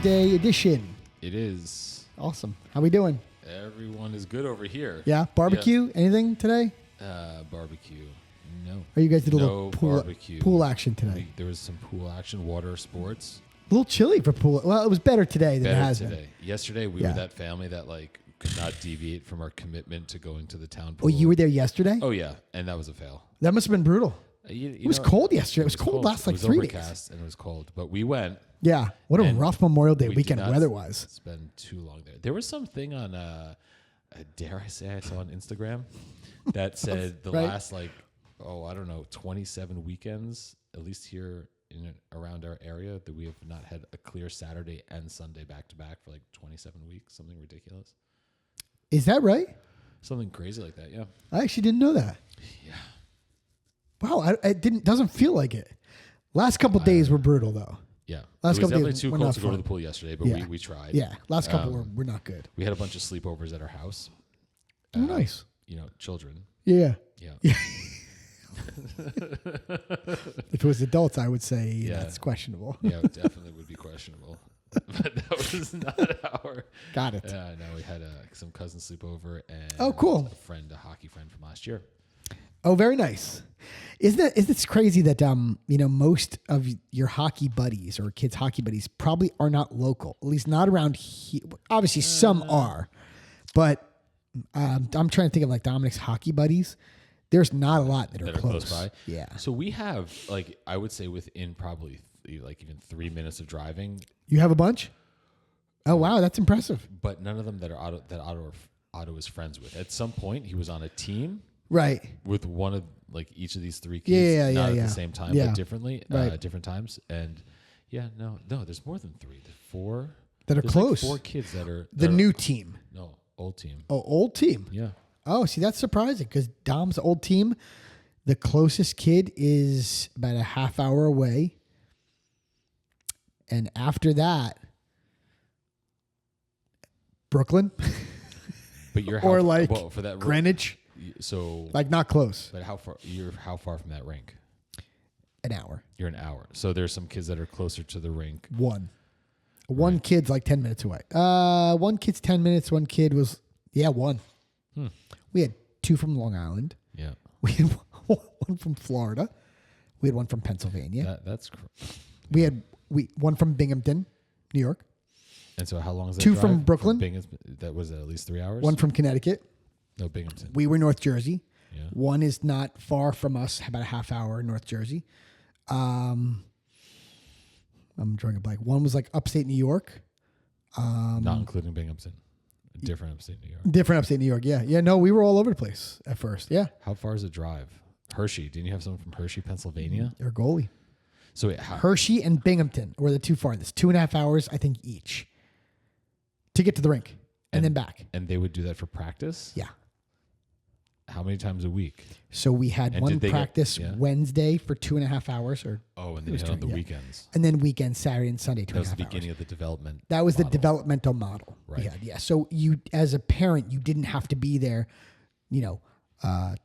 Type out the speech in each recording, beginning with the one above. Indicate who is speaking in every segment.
Speaker 1: Day edition.
Speaker 2: It is.
Speaker 1: Awesome. How we doing?
Speaker 2: Everyone is good over here.
Speaker 1: Yeah. Barbecue? Yeah. Anything today?
Speaker 2: Barbecue. No.
Speaker 1: Or you guys did a
Speaker 2: no
Speaker 1: little pool action today?
Speaker 2: There was some pool action, water sports.
Speaker 1: A little chilly for pool. Well, it was better today than it has been.
Speaker 2: Yesterday, we were that family that could not deviate from our commitment to going to the town pool.
Speaker 1: Oh, you were there yesterday?
Speaker 2: Oh, yeah. And that was a fail.
Speaker 1: That must have been brutal.
Speaker 2: It
Speaker 1: was cold yesterday. It was cold last 3 days.
Speaker 2: It was overcast and it was cold. But we went.
Speaker 1: Yeah. What a rough Memorial Day weekend weather-wise.
Speaker 2: It's been too long there. There was something on, dare I say, I saw on Instagram that said the last, 27 weekends, at least here in and around our area, that we have not had a clear Saturday and Sunday back-to-back for 27 weeks. Something ridiculous.
Speaker 1: Is that right?
Speaker 2: Something crazy like that, yeah.
Speaker 1: I actually didn't know that.
Speaker 2: Yeah.
Speaker 1: Wow, it doesn't feel like it. Last couple days were brutal, though.
Speaker 2: Yeah.
Speaker 1: Last
Speaker 2: it was
Speaker 1: couple
Speaker 2: definitely
Speaker 1: days
Speaker 2: too
Speaker 1: were
Speaker 2: cold
Speaker 1: not
Speaker 2: to go to
Speaker 1: fun.
Speaker 2: the pool yesterday, but we tried.
Speaker 1: Yeah, last couple were not good.
Speaker 2: We had a bunch of sleepovers at our house.
Speaker 1: Oh, nice.
Speaker 2: Children.
Speaker 1: Yeah.
Speaker 2: Yeah.
Speaker 1: If it was adults, I would say that's questionable.
Speaker 2: Yeah, it definitely would be questionable. But that was not our.
Speaker 1: Got it.
Speaker 2: Yeah, no, we had some cousins sleep over and
Speaker 1: cool.
Speaker 2: a hockey friend from last year.
Speaker 1: Oh, very nice. Isn't it crazy that most of your hockey buddies or kids' hockey buddies probably are not local, at least not around here. Obviously, some are, but I'm trying to think of Dominic's hockey buddies. There's not a lot that are close
Speaker 2: by.
Speaker 1: Yeah.
Speaker 2: So we have I would say within probably even 3 minutes of driving.
Speaker 1: You have a bunch? Oh wow, that's impressive.
Speaker 2: But none of them that Otto is friends with. At some point, he was on a team.
Speaker 1: Right.
Speaker 2: With one of each of these three kids, not at the same time, but differently,
Speaker 1: right.
Speaker 2: Different times. And no, there's more than three. There's four
Speaker 1: that are close.
Speaker 2: 4 kids that are
Speaker 1: the new team.
Speaker 2: No, old team.
Speaker 1: Oh, old team.
Speaker 2: Yeah.
Speaker 1: Oh, see, that's surprising because Dom's old team, the closest kid is about a half hour away, and after that, Brooklyn.
Speaker 2: But you're
Speaker 1: or
Speaker 2: for that
Speaker 1: Greenwich.
Speaker 2: So
Speaker 1: not close.
Speaker 2: But how far from that rink?
Speaker 1: An hour.
Speaker 2: You're an hour. So there's some kids that are closer to the rink.
Speaker 1: One kid's 10 minutes away. One kid's 10 minutes. One kid was one. We had 2 from Long Island.
Speaker 2: Yeah.
Speaker 1: We had one from Florida. We had one from Pennsylvania. We had one from Binghamton, New York.
Speaker 2: And so how long is that
Speaker 1: 2
Speaker 2: drive
Speaker 1: from Brooklyn.
Speaker 2: That was at least 3 hours?
Speaker 1: 1 from Connecticut.
Speaker 2: No, Binghamton.
Speaker 1: We were North Jersey.
Speaker 2: Yeah.
Speaker 1: 1 is not far from us, about a half hour in North Jersey. I'm drawing a blank. 1 was upstate New York.
Speaker 2: Not including Binghamton. Different upstate New York.
Speaker 1: Different upstate New York, yeah. Yeah, no, we were all over the place at first, yeah.
Speaker 2: How far is the drive? Hershey. Didn't you have someone from Hershey, Pennsylvania?
Speaker 1: Or goalie.
Speaker 2: So wait,
Speaker 1: Hershey and Binghamton were the 2 farthest. 2.5 hours, I think, each to get to the rink and then back.
Speaker 2: And they would do that for practice?
Speaker 1: Yeah.
Speaker 2: How many times a week?
Speaker 1: So we had one practice Wednesday for 2.5 hours.
Speaker 2: And then you had on the weekends.
Speaker 1: And then weekends, Saturday and Sunday, 2.5 hours.
Speaker 2: That was the beginning of the development.
Speaker 1: That was the developmental model.
Speaker 2: Right.
Speaker 1: Yeah. So you, as a parent, you didn't have to be there,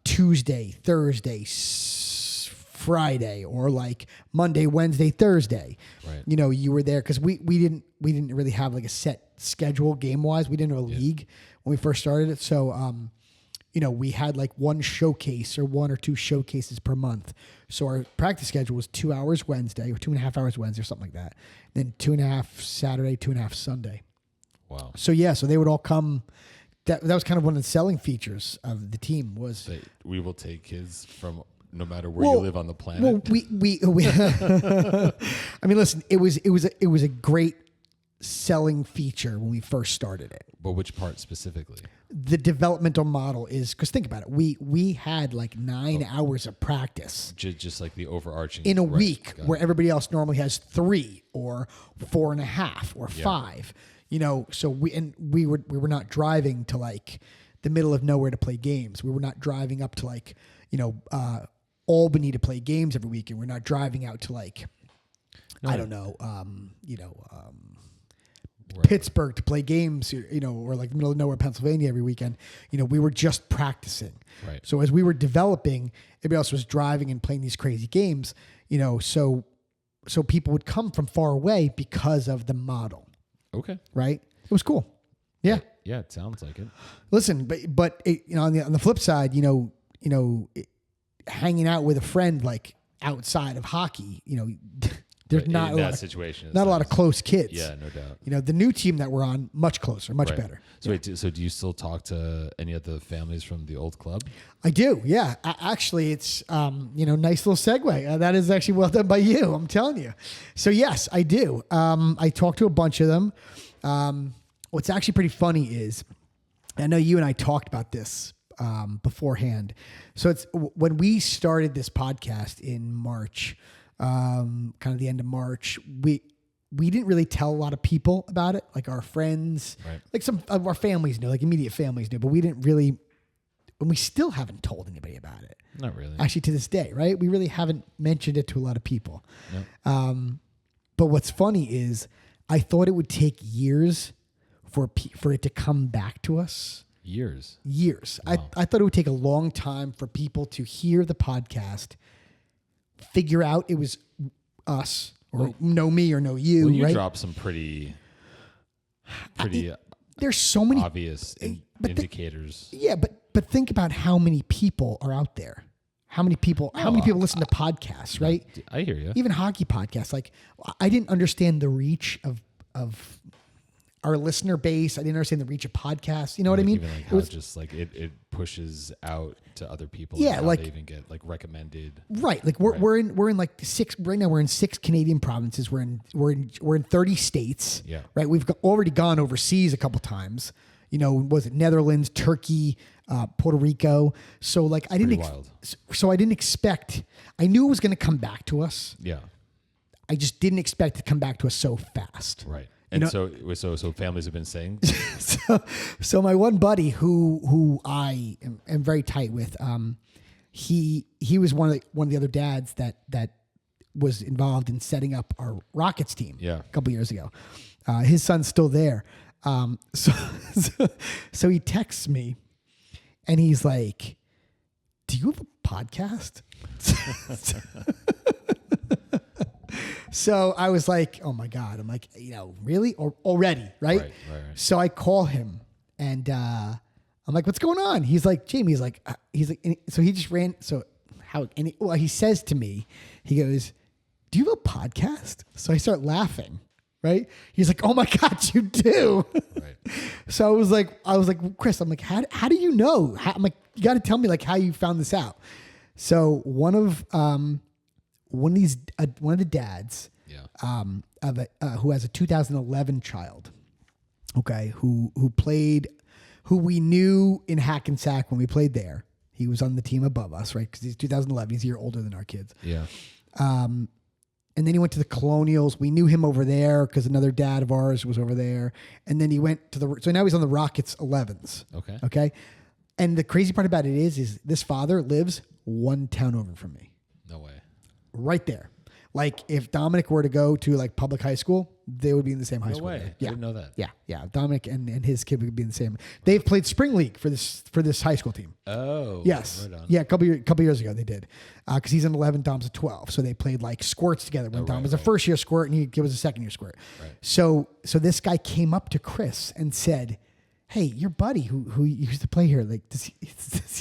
Speaker 1: Tuesday, Thursday, Friday, or Monday, Wednesday, Thursday.
Speaker 2: Right.
Speaker 1: You were there because we didn't really have a set schedule game wise. We didn't have a league when we first started it. So, we had one showcase or 1 or 2 showcases per month. So our practice schedule was 2 hours Wednesday or 2.5 hours Wednesday or something like that. Then 2.5 Saturday, 2.5 Sunday.
Speaker 2: Wow.
Speaker 1: So so they would all come. That was kind of one of the selling features of the team was
Speaker 2: we will take kids from no matter where you live on the planet.
Speaker 1: Well, we I mean, listen, it was a great selling feature when we first started it.
Speaker 2: But which part specifically?
Speaker 1: The developmental model is because think about it. We had 9 hours of practice,
Speaker 2: just like the overarching
Speaker 1: in a week, where everybody else normally has 3 or 4.5 or 5. So we were not driving to the middle of nowhere to play games. We were not driving up to Albany to play games every weekend. We're not driving out to I don't know, Pittsburgh to play games, or the middle of nowhere, Pennsylvania every weekend. We were just practicing.
Speaker 2: Right.
Speaker 1: So as we were developing, everybody else was driving and playing these crazy games. So people would come from far away because of the model.
Speaker 2: Okay.
Speaker 1: Right? It was cool. Yeah.
Speaker 2: Yeah, it sounds like it.
Speaker 1: Listen, but it, on the flip side, hanging out with a friend like outside of hockey, there's
Speaker 2: Right,
Speaker 1: not
Speaker 2: in
Speaker 1: a
Speaker 2: that
Speaker 1: lot
Speaker 2: situation.
Speaker 1: not a lot of close kids.
Speaker 2: Yeah, no doubt.
Speaker 1: The new team that we're on, much closer, much
Speaker 2: Right.
Speaker 1: better.
Speaker 2: So wait, so do you still talk to any of the families from the old club?
Speaker 1: I do. Yeah. Actually, it's nice little segue. That is actually well done by you. I'm telling you. So yes, I do. I talked to a bunch of them. What's actually pretty funny is, I know you and I talked about this beforehand. So it's when we started this podcast in March, kind of the end of March, we didn't really tell a lot of people about it, like our friends,
Speaker 2: Right.
Speaker 1: like some of our families knew, like immediate families knew, but we didn't really, and we still haven't told anybody about it.
Speaker 2: Not really.
Speaker 1: Actually, to this day, right? We really haven't mentioned it to a lot of people.
Speaker 2: No.
Speaker 1: But what's funny is, I thought it would take years for it to come back to us.
Speaker 2: Years.
Speaker 1: Wow. I thought it would take a long time for people to hear the podcast, figure out it was us, or know me or know you.
Speaker 2: Well, you
Speaker 1: right?
Speaker 2: dropped some pretty
Speaker 1: There's so many
Speaker 2: obvious indicators.
Speaker 1: but think about how many people are out there. How many people listen to podcasts, right?
Speaker 2: I hear you.
Speaker 1: Even hockey podcasts. Like, I didn't understand the reach of our listener base. I didn't understand the reach of podcasts. You know what I mean?
Speaker 2: Even like how just like it pushes out to other people.
Speaker 1: Yeah,
Speaker 2: and how
Speaker 1: like
Speaker 2: they even get like recommended.
Speaker 1: Right. Like we're in like six right now. We're in 6 Canadian provinces. We're in 30 states.
Speaker 2: Yeah.
Speaker 1: Right. We've already gone overseas a couple times. Was it Netherlands, Turkey, Puerto Rico? So like I didn't.
Speaker 2: Wild.
Speaker 1: So I didn't expect. I knew it was going to come back to us.
Speaker 2: Yeah.
Speaker 1: I just didn't expect it to come back to us so fast.
Speaker 2: Right. And so families have been saying.
Speaker 1: So my one buddy who I am very tight with, he was one of the other dads that was involved in setting up our Rockets team.
Speaker 2: Yeah.
Speaker 1: A couple years ago. His son's still there. So he texts me, and he's like, "Do you have a podcast?" So I was like, "Oh my God!" I'm like, really, or already, right?
Speaker 2: Right.
Speaker 1: So I call him, and I'm like, "What's going on?" He's like, "Jamie." So he just ran. So how? And he says to me, he goes, "Do you have a podcast?" So I start laughing. Right? He's like, "Oh my God, you do!"
Speaker 2: Right.
Speaker 1: So I was like, "Chris," I'm like, "How do you know?" I'm like, "You got to tell me like how you found this out." So one of the dads, who has a 2011 child, okay, who we knew in Hackensack when we played there. He was on the team above us, right? Because he's 2011. He's a year older than our kids.
Speaker 2: Yeah.
Speaker 1: And then he went to the Colonials. We knew him over there because another dad of ours was over there. And then he went to so now he's on the Rockets 11s.
Speaker 2: Okay.
Speaker 1: Okay. And the crazy part about it is this father lives one town over from me.
Speaker 2: No way.
Speaker 1: Right there. Like if Dominic were to go to like public high school, they would be in the same high school.
Speaker 2: No way.
Speaker 1: Yeah.
Speaker 2: I didn't know that.
Speaker 1: Yeah. Dominic and his kid would be in the same. They've played spring league for this high school team.
Speaker 2: Oh.
Speaker 1: Yes.
Speaker 2: Right on.
Speaker 1: Yeah. A couple years ago they did. Cause he's an 11, Dom's a 12. So they played like squirts together when Dom was a first year squirt and he was a second year squirt.
Speaker 2: Right.
Speaker 1: So this guy came up to Chris and said, "Hey, your buddy who used to play here, like, does he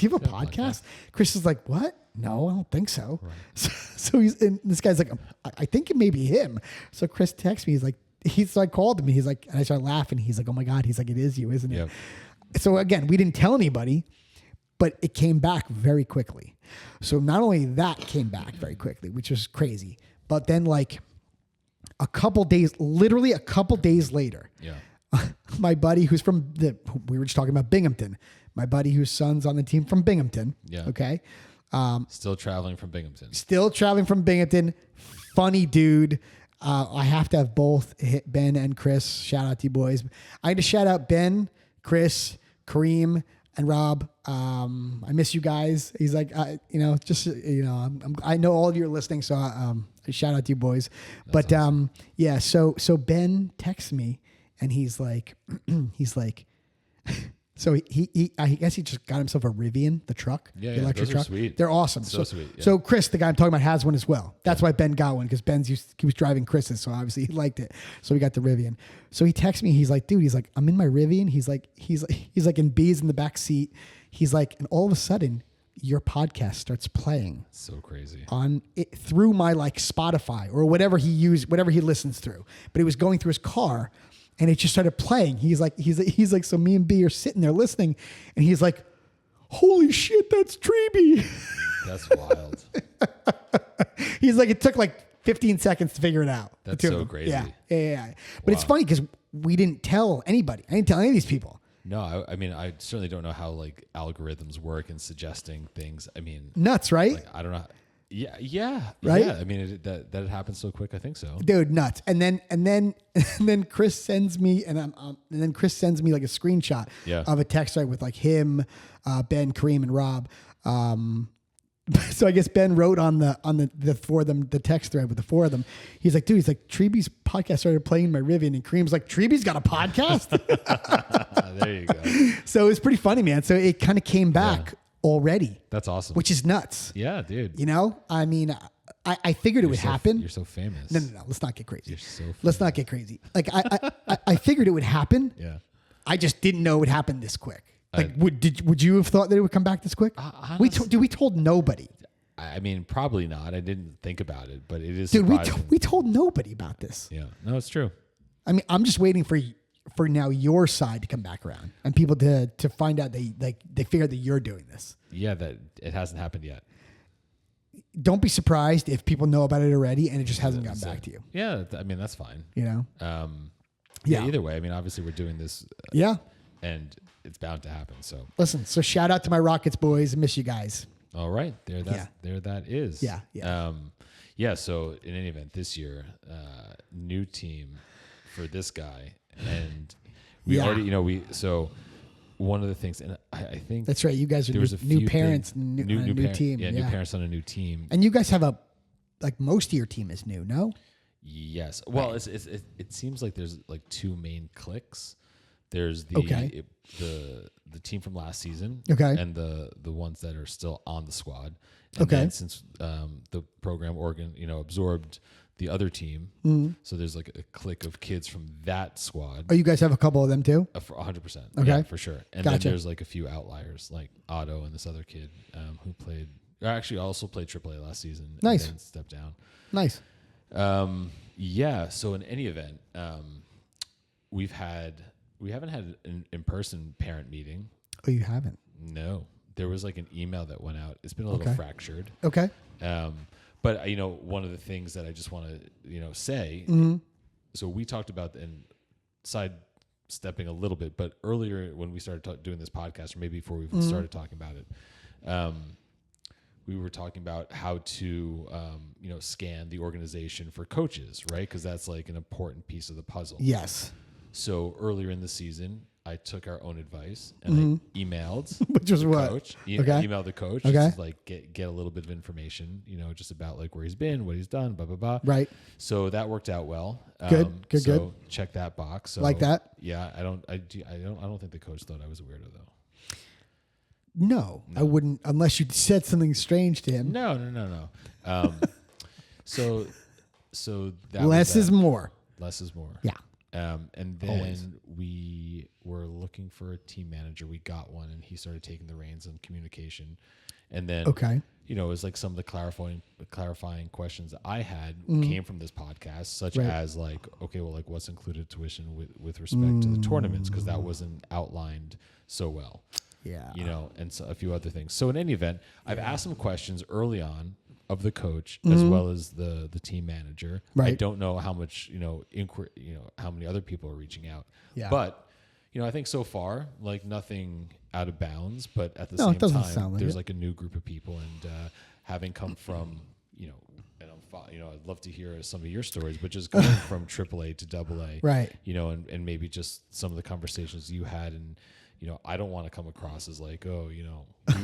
Speaker 1: have a podcast?" Chris is like, "What? No, I don't think so." Right. So and this guy's like, "I think it may be him." So Chris texts me. So I called him. And he's like, and I started laughing. He's like, "Oh my God." He's like, "It is you, isn't it?" Yep. So again, we didn't tell anybody, but it came back very quickly. So not only that came back very quickly, which was crazy, but then like literally a couple days later, my buddy who's we were just talking about Binghamton, my buddy whose son's on the team from Binghamton.
Speaker 2: Yeah.
Speaker 1: Okay.
Speaker 2: Still traveling from
Speaker 1: Binghamton. Funny dude. I have to have both Ben and Chris. Shout out to you boys. I had to shout out Ben, Chris, Kareem, and Rob. I miss you guys. He's like, I know all of you are listening, so shout out to you boys. That's awesome. So Ben texts me and he's like, So I guess he just got himself a Rivian, the truck, the electric
Speaker 2: those
Speaker 1: truck.
Speaker 2: are sweet.
Speaker 1: They're awesome.
Speaker 2: So sweet. Yeah.
Speaker 1: So Chris, the guy I'm talking about, has one as well. That's why Ben got one, because he was driving Chris's, so obviously he liked it. So we got the Rivian. So he texts me. He's like, dude, I'm in my Rivian. He's like, and B's in the back seat. He's like, and all of a sudden, your podcast starts playing.
Speaker 2: So crazy.
Speaker 1: On it through my like Spotify or whatever he listens through. But it was going through his car. And it just started playing. He's like, so me and B are sitting there listening, and he's like, holy shit, that's Treeby.
Speaker 2: That's wild.
Speaker 1: He's like, it took like 15 seconds to figure it out.
Speaker 2: That's so crazy.
Speaker 1: Yeah. But it's funny because we didn't tell anybody. I didn't tell any of these people.
Speaker 2: No, I mean, I certainly don't know how like algorithms work and suggesting things. I mean,
Speaker 1: nuts, right?
Speaker 2: Like, I don't know. Yeah.
Speaker 1: Right?
Speaker 2: Yeah. I mean, that it happened so quick. I think so.
Speaker 1: Dude, nuts. And then Chris sends me like a screenshot of a text with like him, Ben, Kareem, and Rob. So I guess Ben wrote on the four of them, the text thread with the four of them. He's like, dude, Treeby's podcast started playing in my Rivian, and Kareem's like, Treeby's got a podcast.
Speaker 2: There you go.
Speaker 1: So it was pretty funny, man. So it kind of came back already.
Speaker 2: That's awesome.
Speaker 1: Which is nuts.
Speaker 2: Yeah, dude.
Speaker 1: You know, I mean, I figured it would happen.
Speaker 2: You're so famous.
Speaker 1: No. Let's not get crazy.
Speaker 2: You're so famous.
Speaker 1: Let's not get crazy. Like I figured it would happen.
Speaker 2: Yeah.
Speaker 1: I just didn't know it would happen this quick. Like, would you have thought that it would come back this quick? We told nobody.
Speaker 2: I mean, probably not. I didn't think about it, but it is.
Speaker 1: Dude,
Speaker 2: surprising.
Speaker 1: we told nobody about this.
Speaker 2: Yeah. No, it's true.
Speaker 1: I mean, I'm just waiting for now your side to come back around and people to find out they figure that you're doing this.
Speaker 2: Yeah, that it hasn't happened yet.
Speaker 1: Don't be surprised if people know about it already and it just hasn't gotten back to you.
Speaker 2: Yeah, I mean, that's fine.
Speaker 1: You know?
Speaker 2: Yeah. Either way, I mean, obviously we're doing this. And it's bound to happen. So
Speaker 1: listen. So shout out to my Rockets boys. I miss you guys.
Speaker 2: All right, there that is.
Speaker 1: Yeah.
Speaker 2: So in any event, this year, new team for this guy, and we already, so one of the things, and I think
Speaker 1: that's right. You guys are new parents, new team.
Speaker 2: Yeah, new parents on a new team.
Speaker 1: And you guys have most of your team is new, no?
Speaker 2: Yes. Well, right. It seems like there's like two main cliques. There's the team from last season, and the ones that are still on the squad. And then since the program absorbed the other team, so there's like a clique of kids from that squad.
Speaker 1: Oh, you guys have a couple of them too?
Speaker 2: 100%.
Speaker 1: Okay,
Speaker 2: yeah, for sure. And then there's like a few outliers, like Otto and this other kid who played. Actually, also played AAA last season.
Speaker 1: Nice.
Speaker 2: And then stepped down.
Speaker 1: Nice.
Speaker 2: Yeah. So in any event, we haven't had an in-person parent meeting.
Speaker 1: Oh, you haven't?
Speaker 2: No. There was like an email that went out. It's been a little fractured.
Speaker 1: Okay.
Speaker 2: But one of the things that I just want to, say, so we talked about, and sidestepping a little bit, but earlier when we started doing this podcast, or maybe before we even started talking about it, we were talking about how to, scan the organization for coaches, right? Because that's like an important piece of the puzzle.
Speaker 1: Yes.
Speaker 2: So earlier in the season, I took our own advice and I emailed
Speaker 1: which was what?
Speaker 2: Coach. Emailed the coach.
Speaker 1: Okay.
Speaker 2: Just to, like get a little bit of information, just about like where he's been, what he's done, blah blah blah.
Speaker 1: Right.
Speaker 2: So that worked out well.
Speaker 1: Good.
Speaker 2: So check that box. So,
Speaker 1: like that.
Speaker 2: Yeah. I don't think the coach thought I was a weirdo though.
Speaker 1: No, I wouldn't unless you said something strange to him.
Speaker 2: No. So that
Speaker 1: less is more.
Speaker 2: Less is more.
Speaker 1: Yeah.
Speaker 2: And then
Speaker 1: Always.
Speaker 2: we were looking for a team manager. We got one, and he started taking the reins on communication. And then, it was like some of the clarifying questions that I had came from this podcast, such as like, okay, well, like what's included tuition with respect to the tournaments, because that wasn't outlined so well.
Speaker 1: Yeah.
Speaker 2: And so a few other things. So in any event, I've asked some questions early on of the coach as well as the team manager.
Speaker 1: Right.
Speaker 2: I don't know how much, how many other people are reaching out.
Speaker 1: Yeah.
Speaker 2: But, I think so far, like nothing out of bounds, but at the same time, there's like a new group of people, and having come from, and I'd love to hear some of your stories, but just going from AAA to AA,
Speaker 1: right.
Speaker 2: And maybe just some of the conversations you had, and I don't want to come across as like, oh,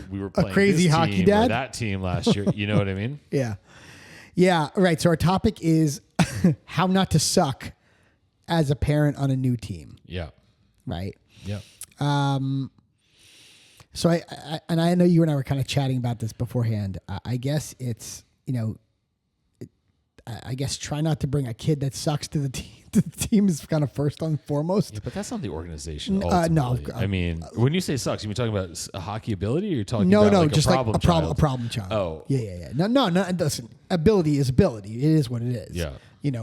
Speaker 2: we were playing
Speaker 1: a crazy
Speaker 2: this
Speaker 1: hockey
Speaker 2: team
Speaker 1: dad
Speaker 2: or that team last year. You know what I mean?
Speaker 1: Yeah. Yeah. Right. So our topic is how not to suck as a parent on a new team.
Speaker 2: Yeah.
Speaker 1: Right.
Speaker 2: Yeah.
Speaker 1: So I know you and I were kind of chatting about this beforehand. I guess it's, I guess try not to bring a kid that sucks to the team. The team is kind of first and foremost.
Speaker 2: Yeah, but that's not the organization.
Speaker 1: No,
Speaker 2: I mean, when you say sucks, you mean talking about a hockey ability, or you're talking
Speaker 1: no,
Speaker 2: about
Speaker 1: no,
Speaker 2: like
Speaker 1: just
Speaker 2: a problem
Speaker 1: like
Speaker 2: child?
Speaker 1: a problem child.
Speaker 2: Oh,
Speaker 1: yeah. No. Listen, ability is ability. It is what it is.
Speaker 2: Yeah.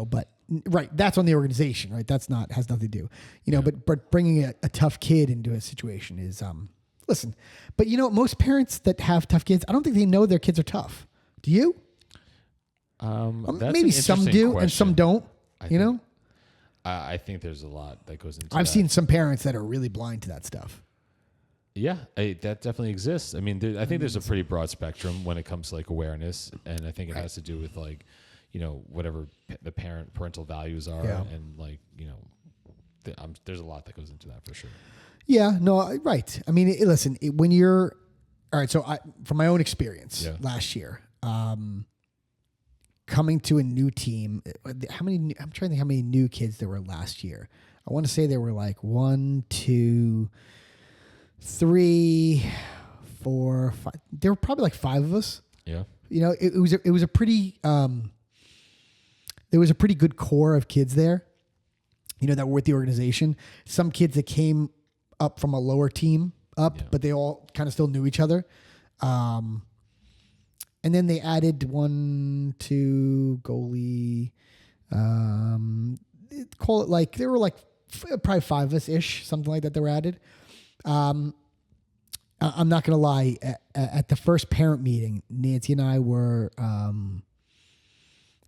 Speaker 1: But right, that's on the organization, right? Has nothing to do. But bringing a tough kid into a situation is listen. But most parents that have tough kids, I don't think they know their kids are tough. Do you? Maybe some do and some don't.
Speaker 2: I think there's a lot that goes into.
Speaker 1: I've
Speaker 2: that.
Speaker 1: seen some parents that are really blind to that stuff.
Speaker 2: Yeah, that definitely exists. I mean, I think there's a pretty broad spectrum when it comes to like awareness, and I think it has to do with like, whatever the parental values are, and like there's a lot that goes into that for sure. Yeah,
Speaker 1: no, right. I mean, listen, when you're all right. So from my own experience last year, coming to a new team, I'm trying to think how many new kids there were last year. I want to say there were like 1, 2, 3, 4, 5. There were probably like 5 of us.
Speaker 2: Yeah.
Speaker 1: It was a pretty there was a pretty good core of kids there, that were with the organization. Some kids that came up from a lower team but they all kind of still knew each other. And then they added 1, 2 goalie. Call it like there were like probably 5 of us ish, something like that. They were added. I'm not gonna lie. At the first parent meeting, Nancy and I were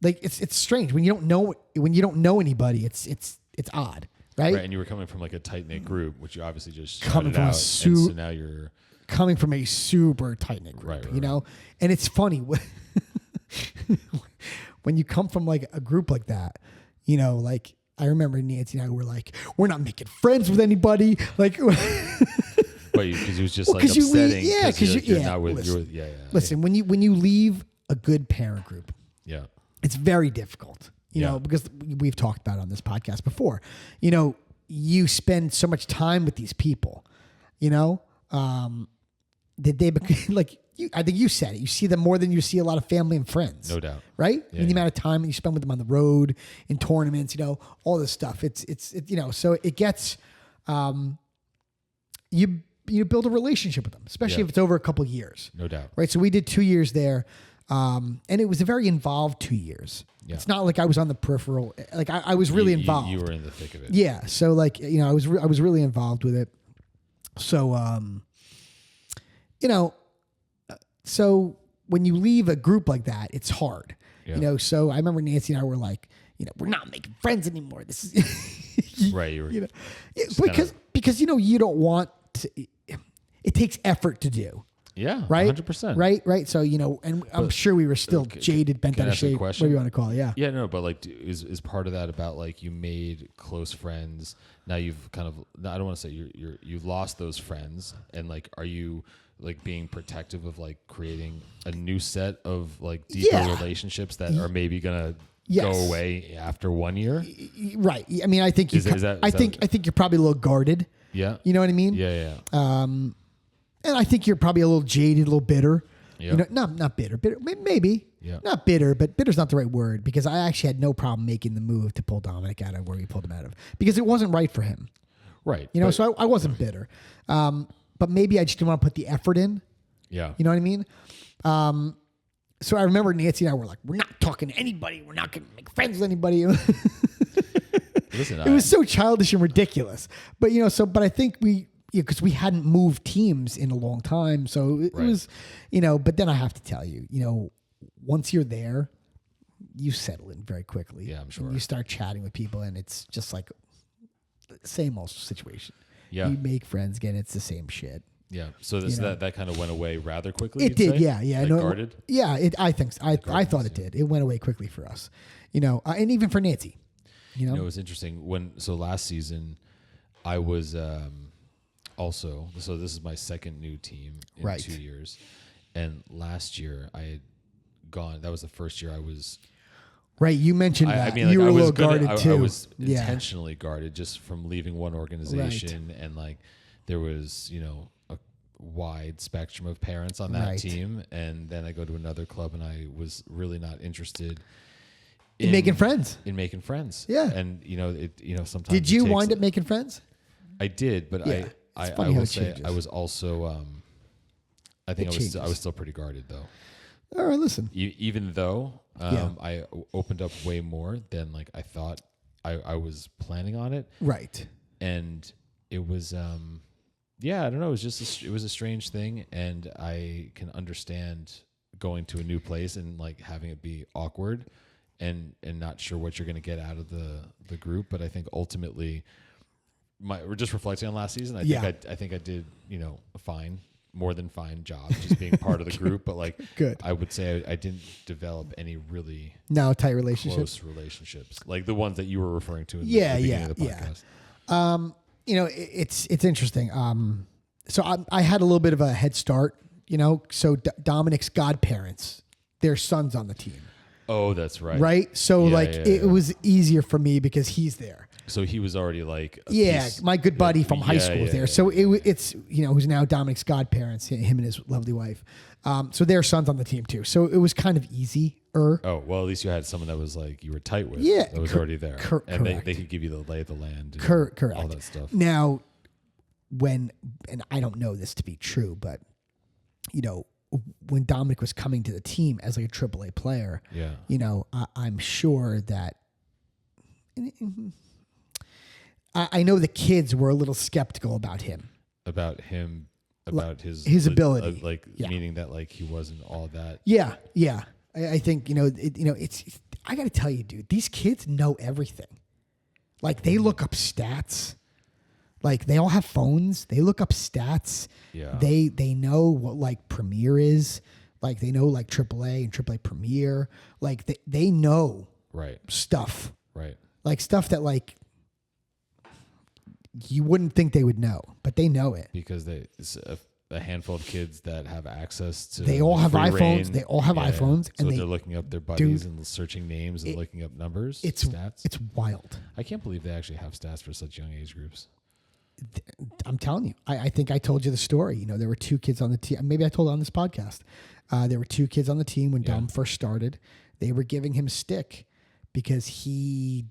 Speaker 1: like it's strange when you don't know anybody. It's odd, right?
Speaker 2: Right, and you were coming from like a tight knit group, which you obviously just
Speaker 1: coming from
Speaker 2: out, so now you're
Speaker 1: coming from a super tight knit group, right. And it's funny when you come from like a group like that, like I remember Nancy and I were like, we're not making friends with anybody, like.
Speaker 2: Because it was just like upsetting.
Speaker 1: Listen, when you leave a good parent group, it's very difficult. Because we've talked about it on this podcast before. You spend so much time with these people. That they like. I think you said it. You see them more than you see a lot of family and friends.
Speaker 2: No doubt.
Speaker 1: Right? The amount of time that you spend with them on the road, in tournaments, all this stuff. It's so it gets. You build a relationship with them, especially if it's over a couple of years.
Speaker 2: No doubt.
Speaker 1: Right. So we did 2 years there. And it was a very involved 2 years. Yeah. It's not like I was on the peripheral. Like I was really involved.
Speaker 2: You were in the thick of it.
Speaker 1: Yeah. So like, I was really involved with it. So, so when you leave a group like that, it's hard, so I remember Nancy and I were like, we're not making friends anymore. This is
Speaker 2: right. You were,
Speaker 1: because, you don't want to, it takes effort to do.
Speaker 2: Yeah.
Speaker 1: Right.
Speaker 2: 100%.
Speaker 1: Right. So, and I'm sure we were still jaded, bent out of shape, whatever you want to call it. Yeah.
Speaker 2: Yeah, no, but like, is part of that about like you made close friends. Now you've kind of, I don't want to say you lost those friends, and like, are you like being protective of like creating a new set of like deeper relationships that are maybe going to go away after 1 year?
Speaker 1: Right. I mean, I think I think you're probably a little guarded.
Speaker 2: Yeah.
Speaker 1: You know what I mean?
Speaker 2: Yeah.
Speaker 1: And I think you're probably a little jaded, a little bitter.
Speaker 2: Yeah.
Speaker 1: Not bitter, maybe. Yeah. Not bitter, but bitter's not the right word, because I actually had no problem making the move to pull Dominic out of where we pulled him out of, because it wasn't right for him.
Speaker 2: Right.
Speaker 1: So I wasn't bitter. But maybe I just didn't want to put the effort in.
Speaker 2: Yeah.
Speaker 1: You know what I mean? So I remember Nancy and I were like, we're not talking to anybody. We're not going to make friends with anybody.
Speaker 2: Listen,
Speaker 1: it was so childish and ridiculous. But, but I think because we hadn't moved teams in a long time. So it was, but then I have to tell you, once you're there, you settle in very quickly.
Speaker 2: Yeah, I'm sure.
Speaker 1: And you start chatting with people, and it's just like the same old situation.
Speaker 2: Yeah.
Speaker 1: You make friends again. It's the same shit.
Speaker 2: Yeah. So that kind of went away rather quickly.
Speaker 1: It did.
Speaker 2: Say?
Speaker 1: Yeah.
Speaker 2: Like guarded.
Speaker 1: Yeah. I think so. I thought it did. It went away quickly for us, and even for Nancy,
Speaker 2: it was interesting so last season I was, also, so this is my second new team in 2 years. And last year I had gone, that was the first year I was.
Speaker 1: Right, you mentioned that.
Speaker 2: I mean, like,
Speaker 1: you were a little guarded too.
Speaker 2: I was intentionally guarded just from leaving one organization, and like there was, wide spectrum of parents on that
Speaker 1: Right.
Speaker 2: team, and then I go to another club, and I was really not interested
Speaker 1: In making friends.
Speaker 2: In making friends,
Speaker 1: Yeah.
Speaker 2: And sometimes
Speaker 1: Did you wind up making friends?
Speaker 2: I did, but
Speaker 1: Yeah.
Speaker 2: I
Speaker 1: It's funny how
Speaker 2: will
Speaker 1: it
Speaker 2: say
Speaker 1: changes.
Speaker 2: I was also I think
Speaker 1: It
Speaker 2: I was still pretty guarded though.
Speaker 1: All right, listen.
Speaker 2: Even though
Speaker 1: Yeah.
Speaker 2: I opened up way more than like I thought I was planning on it,
Speaker 1: Right.
Speaker 2: and it was I don't know, it was just it was a strange thing, and I can understand going to a new place and like having it be awkward and not sure what you're going to get out of the group, but I think ultimately we're just reflecting on last season. I think I did, a fine, more than fine job just being part of the group, but like
Speaker 1: Good.
Speaker 2: I would say I didn't develop any really
Speaker 1: Now tight relationships.
Speaker 2: close relationships like the ones that you were referring to in the beginning of the podcast.
Speaker 1: It's interesting. So I had a little bit of a head start, so Dominic's godparents, their sons on the team.
Speaker 2: Oh, that's right.
Speaker 1: Right. So
Speaker 2: Yeah,
Speaker 1: it was easier for me because he's there.
Speaker 2: So he was already like
Speaker 1: My good buddy from high school was there. So
Speaker 2: yeah.
Speaker 1: it's who's now Dominic's godparents, him and his lovely wife. So their son's on the team too. So it was kind of easier.
Speaker 2: Oh, well, at least you had someone that was like you were tight with.
Speaker 1: Yeah,
Speaker 2: That was already there. And
Speaker 1: correct.
Speaker 2: they could give you the lay of the land. And
Speaker 1: Correct.
Speaker 2: all that stuff.
Speaker 1: Now, and I don't know this to be true, but when Dominic was coming to the team as like a AAA player,
Speaker 2: Yeah.
Speaker 1: I'm sure that I know the kids were a little skeptical about him.
Speaker 2: About his
Speaker 1: ability.
Speaker 2: meaning that like he wasn't all that.
Speaker 1: Yeah. I think it's I got to tell you, dude, these kids know everything. Like they look up stats. Like they all have phones. They look up stats.
Speaker 2: Yeah.
Speaker 1: They know what like Premier is. Like they know like AAA and AAA Premier. Like they know
Speaker 2: Right.
Speaker 1: stuff.
Speaker 2: Right.
Speaker 1: Like stuff that like you wouldn't think they would know, but they know it.
Speaker 2: Because it's a handful of kids that have access to.
Speaker 1: They all have
Speaker 2: free
Speaker 1: iPhones.
Speaker 2: reign.
Speaker 1: They all have iPhones,
Speaker 2: So
Speaker 1: and
Speaker 2: they're looking up their buddies and searching names and looking up numbers, stats.
Speaker 1: It's wild.
Speaker 2: I can't believe they actually have stats for such young age groups.
Speaker 1: I'm telling you. I think I told you the story. There were two kids on the team. Maybe I told it on this podcast. There were two kids on the team when Dom first started. They were giving him stick because I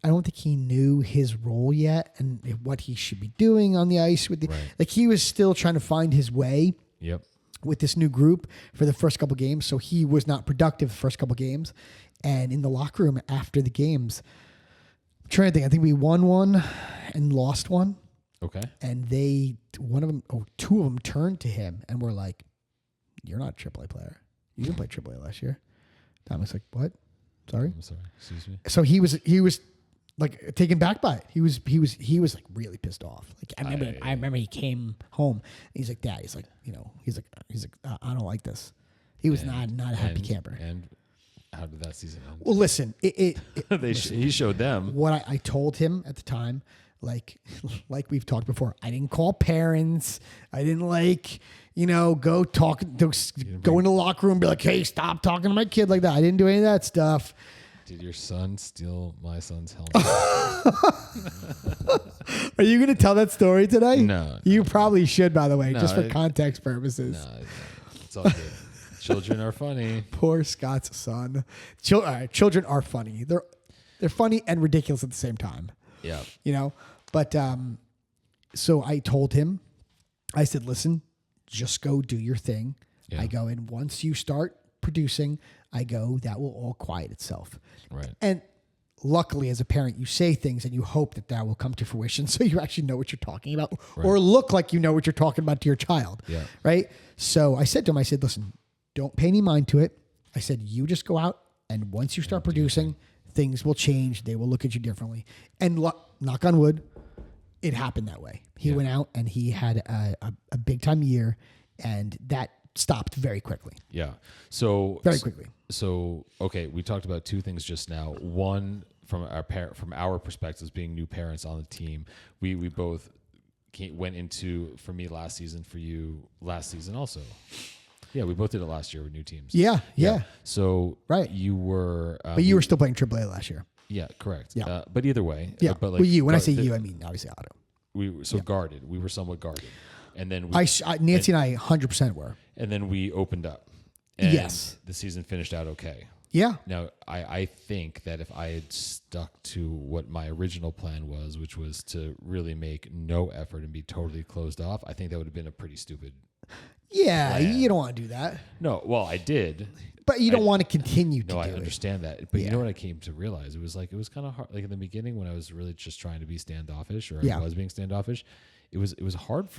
Speaker 1: don't think he knew his role yet and what he should be doing on the ice like he was still trying to find his way.
Speaker 2: Yep.
Speaker 1: With this new group for the first couple games. So he was not productive the first couple games. And in the locker room after the games, I'm trying to think, I think we won one and lost one.
Speaker 2: Okay.
Speaker 1: And two of them turned to him and were like, "You're not a AAA player. You didn't play AAA last year." Thomas like, "What? Sorry."
Speaker 2: I'm sorry. Excuse me.
Speaker 1: So he was like taken back by it. He was like really pissed off. Like I remember he came home. And he's like, "Dad," he's like, I don't like this. He was not a happy camper.
Speaker 2: And how did that season end?
Speaker 1: Well, listen,
Speaker 2: He showed them
Speaker 1: what I told him at the time. Like we've talked before, I didn't call parents. I didn't go talk, go in the locker room and be like, "Hey, stop talking to my kid like that." I didn't do any of that stuff.
Speaker 2: Did your son steal my son's helmet?
Speaker 1: Are you going to tell that story today?
Speaker 2: No.
Speaker 1: You probably should, by the way,
Speaker 2: No,
Speaker 1: just for context purposes.
Speaker 2: No, it's all good. Children are funny.
Speaker 1: Poor Scott's son. Children are funny. They're funny and ridiculous at the same time.
Speaker 2: Yeah.
Speaker 1: But so I told him, I said, "Listen, just go do your thing."
Speaker 2: Yeah.
Speaker 1: I go, and once you start producing, I go, that will all quiet itself.
Speaker 2: Right.
Speaker 1: And luckily, as a parent, you say things and you hope that will come to fruition, so you actually know what you're talking about, or look like you know what you're talking about to your child.
Speaker 2: Yeah.
Speaker 1: Right. So I said to him, I said, "Listen, don't pay any mind to it." I said, "You just go out, and once you start producing, things will change. They will look at you differently." And knock on wood, it happened that way. He went out and he had a big time year, and that stopped very quickly.
Speaker 2: Yeah. So
Speaker 1: very quickly.
Speaker 2: So okay, we talked about two things just now. One, from our perspectives, being new parents on the team, we both went into, for me last season, for you last season also. Yeah, we both did it last year with new teams.
Speaker 1: Yeah.
Speaker 2: So you were,
Speaker 1: but you were still playing AAA last year.
Speaker 2: Yeah, correct.
Speaker 1: Yeah.
Speaker 2: But either way,
Speaker 1: yeah.
Speaker 2: But like,
Speaker 1: when I say you, I mean obviously Otto.
Speaker 2: We were guarded. We were somewhat guarded, And then
Speaker 1: Nancy and I 100% were.
Speaker 2: And then we opened up. And
Speaker 1: yes.
Speaker 2: the season finished out okay.
Speaker 1: Yeah.
Speaker 2: Now, I think that if I had stuck to what my original plan was, which was to really make no effort and be totally closed off, I think that would have been a pretty stupid plan.
Speaker 1: You don't want to do that.
Speaker 2: No, well, I did.
Speaker 1: But you don't want to continue to do it.
Speaker 2: No, I understand that. But you know what I came to realize? It was kind of hard. Like in the beginning when I was really just trying to be standoffish, or I was being standoffish, it was hard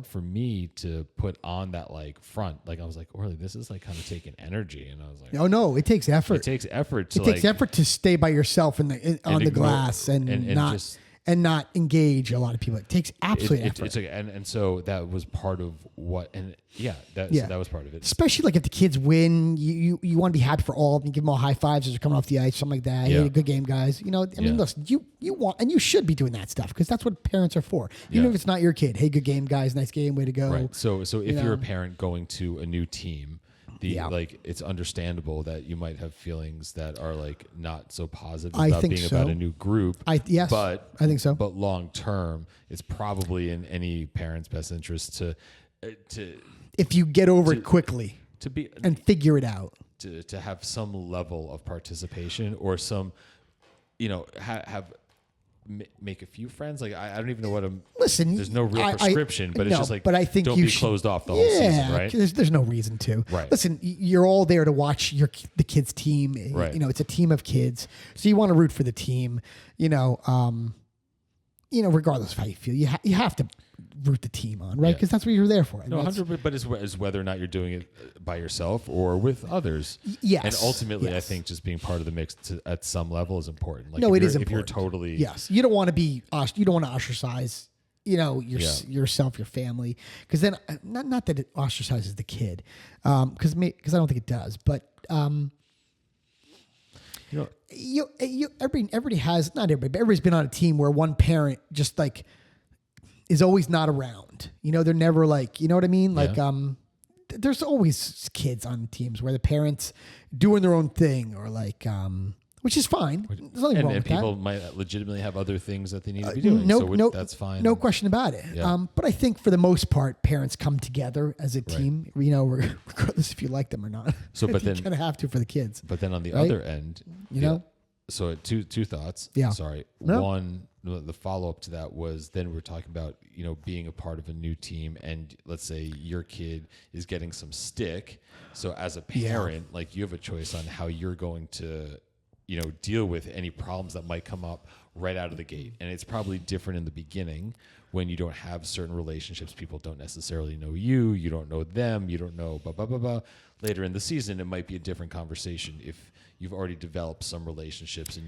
Speaker 2: for me to put on that like front. Like I was like, Orly, this is like kind of taking energy. And I was like,
Speaker 1: oh no, it takes effort.
Speaker 2: It takes effort
Speaker 1: to stay by yourself on the glass and not engage a lot of people. It takes absolute effort.
Speaker 2: And so that was part of what, so that was part of it.
Speaker 1: Especially like if the kids win, you want to be happy for all of them. You give them all high fives as they're coming off the ice, something like that. Yeah. Hey, good game, guys. I mean, listen, you want, and you should be doing that stuff because that's what parents are for. Even if it's not your kid. Hey, good game, guys. Nice game. Way to go.
Speaker 2: Right. So if you're a parent going to a new team, like it's understandable that you might have feelings that are like not so positive about being about a new group.
Speaker 1: But I think so.
Speaker 2: But long term, it's probably in any parent's best interest to
Speaker 1: if you get over it quickly and figure it out,
Speaker 2: to have some level of participation or some, make a few friends. Like I don't even know what
Speaker 1: listen.
Speaker 2: There's no real prescription, but it's just like.
Speaker 1: But I think
Speaker 2: don't
Speaker 1: you
Speaker 2: be closed off the whole season, right?
Speaker 1: There's no reason to.
Speaker 2: Right.
Speaker 1: Listen, you're all there to watch the kids' team.
Speaker 2: Right.
Speaker 1: It's a team of kids, so you want to root for the team. Regardless of how you feel, you have to root the team on, right? Because that's what you're there for.
Speaker 2: No, 100%. But it's whether or not you're doing it by yourself or with others.
Speaker 1: Yes.
Speaker 2: And ultimately, I think just being part of the mix at some level is important. Like
Speaker 1: it is important.
Speaker 2: If you're totally
Speaker 1: you don't want to be you don't want to ostracize yourself, your family, because then not that it ostracizes the kid, because I don't think it does, but. Everybody has, not everybody, but everybody's been on a team where one parent just like is always not around. They're never like, you know what I mean? Like, there's always kids on teams where the parents doing their own thing or like, which is fine. There's nothing wrong with that. And
Speaker 2: people might legitimately have other things that they need to be doing. That's fine.
Speaker 1: No question about it. Yeah. But I think for the most part, parents come together as a team, regardless if you like them or not.
Speaker 2: So, but then
Speaker 1: you kind of have to for the kids.
Speaker 2: But then on the other end, so two thoughts.
Speaker 1: Yeah.
Speaker 2: Sorry. No. One, the follow up to that was then we're talking about, being a part of a new team, and let's say your kid is getting some stick. So as a parent, like you have a choice on how you're going to, deal with any problems that might come up right out of the gate. And it's probably different in the beginning when you don't have certain relationships. People don't necessarily know you. You don't know them. You don't know blah, blah, blah, blah. Later in the season, it might be a different conversation if you've already developed some relationships and